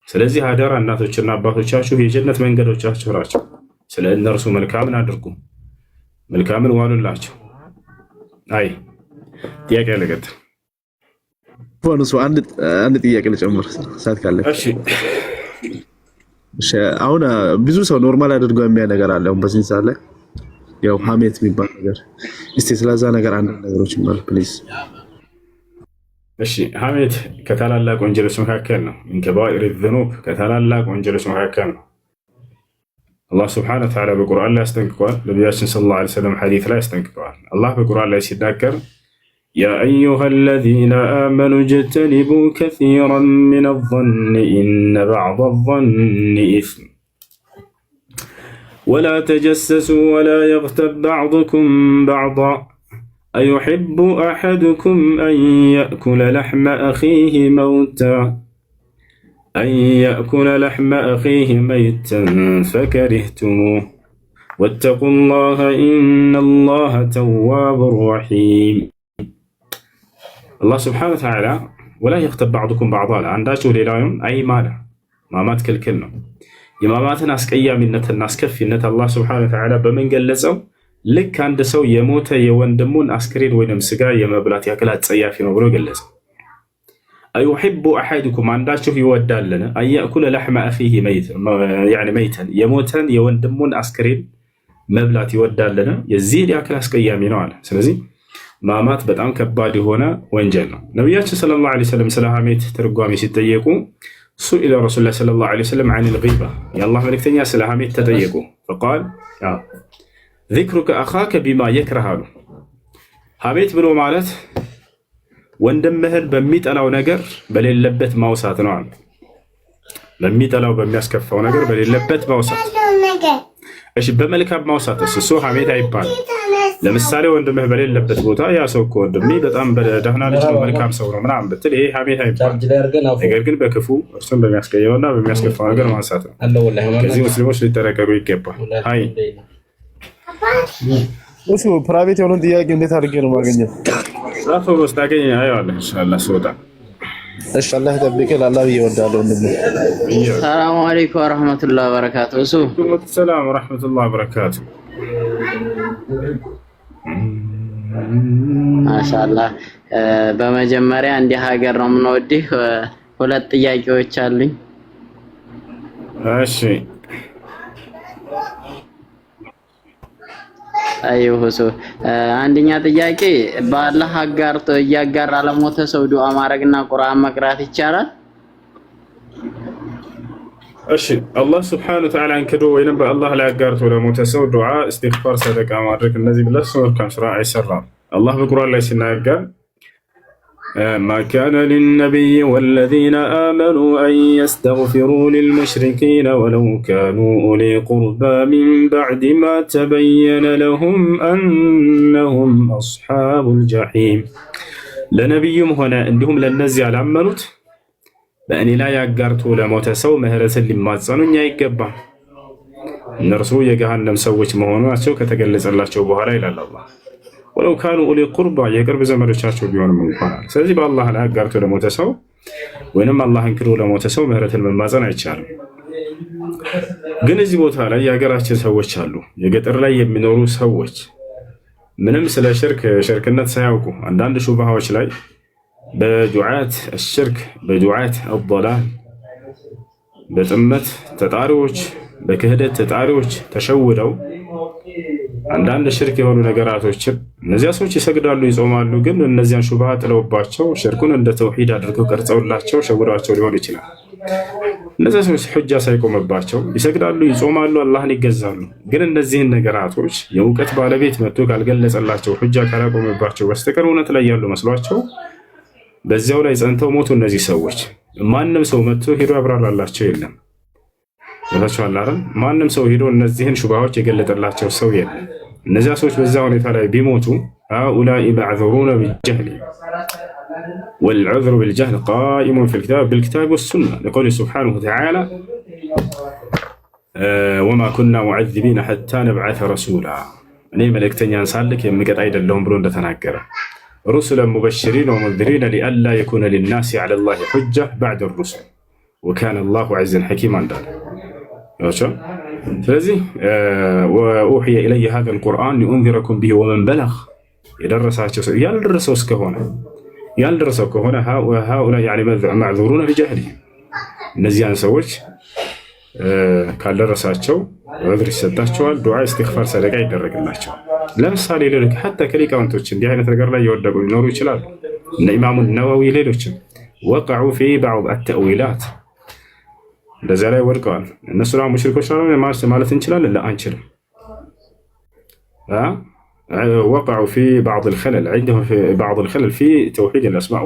ስለዚህ አደራ እናቶችና አባቶቻችሁ የጀነት መንገዶቻችሁ ናቸው። ስለ እነርሱ መልካምን አድርጉ፣ መልካምን ዋሉላቸው። አይ ጥያቄ አለቀት ፎንሱ አንድ ጥያቄ ልጨምር ሰዓት ካለ። እሺ አሁን ብዙ ሰው ኖርማል አድርገው የሚያ ነገር አለ። አሁን በዚህ ሰዓት ላይ ያው ሐሜት የሚባል ነገር እስቲ ስለዛ ነገር አንድ ነገሮች ይባል ፕሊዝ። እሺ ሐሜት ከታላላቅ ወንጀሎች መካከል ነው። እንከባኢር الذنوب ከታላላቅ ወንጀሎች መካከል ነው። አላህ ሱብሓነሁ ወተዓላ በቁርአን ላይ አስጠንቅቋል። ነቢያችን ሰለላሁ ዐለይሂ ወሰለም ሐዲስ ላይ አስጠንቅቀዋል። አላህ በቁርአን ላይ ሲናገር ያ አዩሃ الذين آمنوا اجتنبوا كثيرا من الظن إن بعض الظن إثم ولا تجسسوا ولا يغتب بعضكم بعضا أيحب أحدكم أن يأكل لحم أخيه ميتا فكرهتموه واتقوا الله إن الله تواب رحيم الله سبحانه وتعالى ወላ የኽተብ ባዕዱኩም ባዕዳ አለ። አንዳችሁ ሌላውን አይማለ ማማት ክልክል ነው። የማማትን አስቀያሚነትና አስከፊነት አላህ ስብሐነሁ ወተዓላ በምን ገለጸው? ልክ አንድ ሰው የሞተ የወንድሙን አስክሬን ወይንም ስጋ የመብላት ያክል አጸያፊ ነው ብሎ ገለጸው። አዩሒቡ አሐዱኩም አንዳችሁ ይወዳልን አያእኩለ ለሕመ አኺሂ መይተን የሞተን የወንድሙን አስክሬን መብላት ይወዳልን? የዚህ ያክል አስቀያሚ ነው አለ። ስለዚህ ማማት በጣም ከባድ የሆነ ወንጀል ነው። ነቢያችን ሰለላሁ ዐለይሂ ወሰለም ስለ ሐሜት ትርጓሜ ሲጠየቁ ሱኢለ ረሱሉላህ ሰለላሁ ዐለይሂ ወሰለም ዐኒል ጊባ የአላህ መልእክተኛ ስለ ሐሜት ተጠየቁ። ፈቃል ዚክሩከ አኻከ ቢማ የክረህ አሉ። ሐሜት ብሎ ማለት ወንድምህን በሚጠላው ነገር በሌለበት ማውሳት ነው አሉ። በሚጠላው በሚያስከፋው ነገር በሌለበት ማውሳት። እሺ በመልካም ማውሳት እሱ ሐሜት አይባልም። ለምሳሌ ወንድምህ በሌለበት ቦታ ያ ሰው እኮ ወንድሜ በጣም በደህና ልጅ ነው መልካም ሰው ነው ምናምን ብትል ይሄ ሐሜት አይባልም። ነገር ግን በክፉ እርሱን በሚያስቀየውና በሚያስከፋው ነገር ማንሳት ነው። ከዚህ ሙስሊሞች ሊጠነቀቁ ይገባል። አይ እሱ ፕራይቬት የሆነን ጥያቄ እንዴት አድርጌ ነው ማገኘው? ጻፈ ውስጥ ታገኝ አየዋለሁ ኢንሻአላህ ሶዳ እሺ አላህ ይጠብቅህ። አላህ ይወዳል ወንድሜ። ሰላም አለይኩም ወራህመቱላሂ ወበረካቱ። እሱ ሰላም ወራህመቱላሂ ወበረካቱ። ማሻአላህ በመጀመሪያ እንደ ሀገር ነው የምንወድህ። ሁለት ጥያቄዎች አሉኝ። እሺ አይሁሱ አንደኛ ጥያቄ በአላህ አጋርቶ እያጋራ ለሞተ ሰው ዱዓ ማድረግና ቁርአን መቅራት ይቻላል? እሺ አላህ ስብሐነሁ ወተዓላ እንክዶ ወይንም በአላህ ላይ አጋርቶ ለሞተ ሰው ዱዓ፣ እስትግፋር፣ ሰደቃ ማድረግ እነዚህ ብለስ መልካም ስራ አይሰራም። አላህ በቁርአን ላይ ሲናገር ما كان للنبي والذين آمنوا أن يستغفروا للمشركين ولو كانوا أولي قربى من بعد ما تبين لهم أنهم أصحاب الجحيم لنبيهم هنا عندهم للنزي على عملت بأني لا يقارتوا لموت سو مهرة لما تصنوا يقبع نرسو يجهنم سويت مهونات شو كتجلس الله شو بهاي إلى الله ولو كانوا أولي قربى يقرب زمرቻቸው ቢሆንም እንኳን ስለዚህ በአላህ ላይ አጋርቶ ለሞተ ሰው ወይንም አላህን ክዶ ለሞተ ሰው ምህረትን መማፀን አይቻልም። ግን እዚህ ቦታ ላይ የሀገራችን ሰዎች አሉ፣ የገጠር ላይ የሚኖሩ ሰዎች ምንም ስለ ሽርክነት ሳያውቁ አንዳንድ ሹብሃዎች ላይ በዱዓት الشرك በዱዓት الضلال በጥመት ተጣሪዎች በክህደት ተጣሪዎች ተሸውደው አንዳንድ ሽርክ የሆኑ ነገራቶችን እነዚያ ሰዎች ይሰግዳሉ፣ ይጾማሉ። ግን እነዚያን ሹብሃ ጥለውባቸው ሽርኩን እንደ ተውሂድ አድርገው ቀርጸውላቸው ሸውዷቸው ሊሆን ይችላል። እነዚያ ሰዎች ሁጃ ሳይቆምባቸው ይሰግዳሉ፣ ይጾማሉ፣ አላህን ይገዛሉ። ግን እነዚህን ነገራቶች የእውቀት ባለቤት መጥቶ ካልገለጸላቸው ሁጃ ካላቆመባቸው በስተቀር እውነት ላይ ያሉ መስሏቸው በዚያው ላይ ጸንተው ሞቱ። እነዚህ ሰዎች ማንም ሰው መጥቶ ሄዶ ያብራራላቸው የለም። ወታቻላ አይደል? ማንም ሰው ሄዶ እነዚህን ሹብሃዎች የገለጠላቸው ሰው የለም። እነዚያ ሰዎች በዛ ሁኔታ ላይ ቢሞቱ هؤلاء معذورون بالجهل والعذر بالجهل قائم في بالكتاب والسنة لقوله سبحانه وتعالى وما كنا معذبين حتى نبعث رسولا እኔ መልእክተኛን ሳልክ የምቀጣ አይደለሁም ብሎ እንደተናገረ رسلا مبشرين ومنذرين لئلا يكون للناس على الله حجة بعد الرسل وكان الله عزيزا حكيما እንዳለ ስለዚህ وأوحي إلي هذا القرآن لأنذركم به ومن بلغ የደረሳቸው ሰው ያልደረሰው ከሆነ هؤلاء يعني معذورون بجهلهم እነዚያን ሰዎች ካልደረሳቸው ዑዝር ይሰጣቸዋል፣ ዱዓ፣ ኢስቲግፋር፣ ሰደቃ ይደረግላቸዋል። ለምሳሌ ሌሎች حتى ከሊቃውንቶች እንዲህ አይነት ነገር ላይ የወደቁ ሊኖሩ ይችላሉ። እነ ኢማሙ ነወዊ ሌሎችም وقعوا في بعض التأويلات እንደዚያ ላይ ወድቀዋል። እነሱ ነው ሙሽሪኮች ነው ማለት እንችላለን? لا አንችልም። وقعوا في بعض الخلل عندهم في بعض الخلل في توحيد الأسماء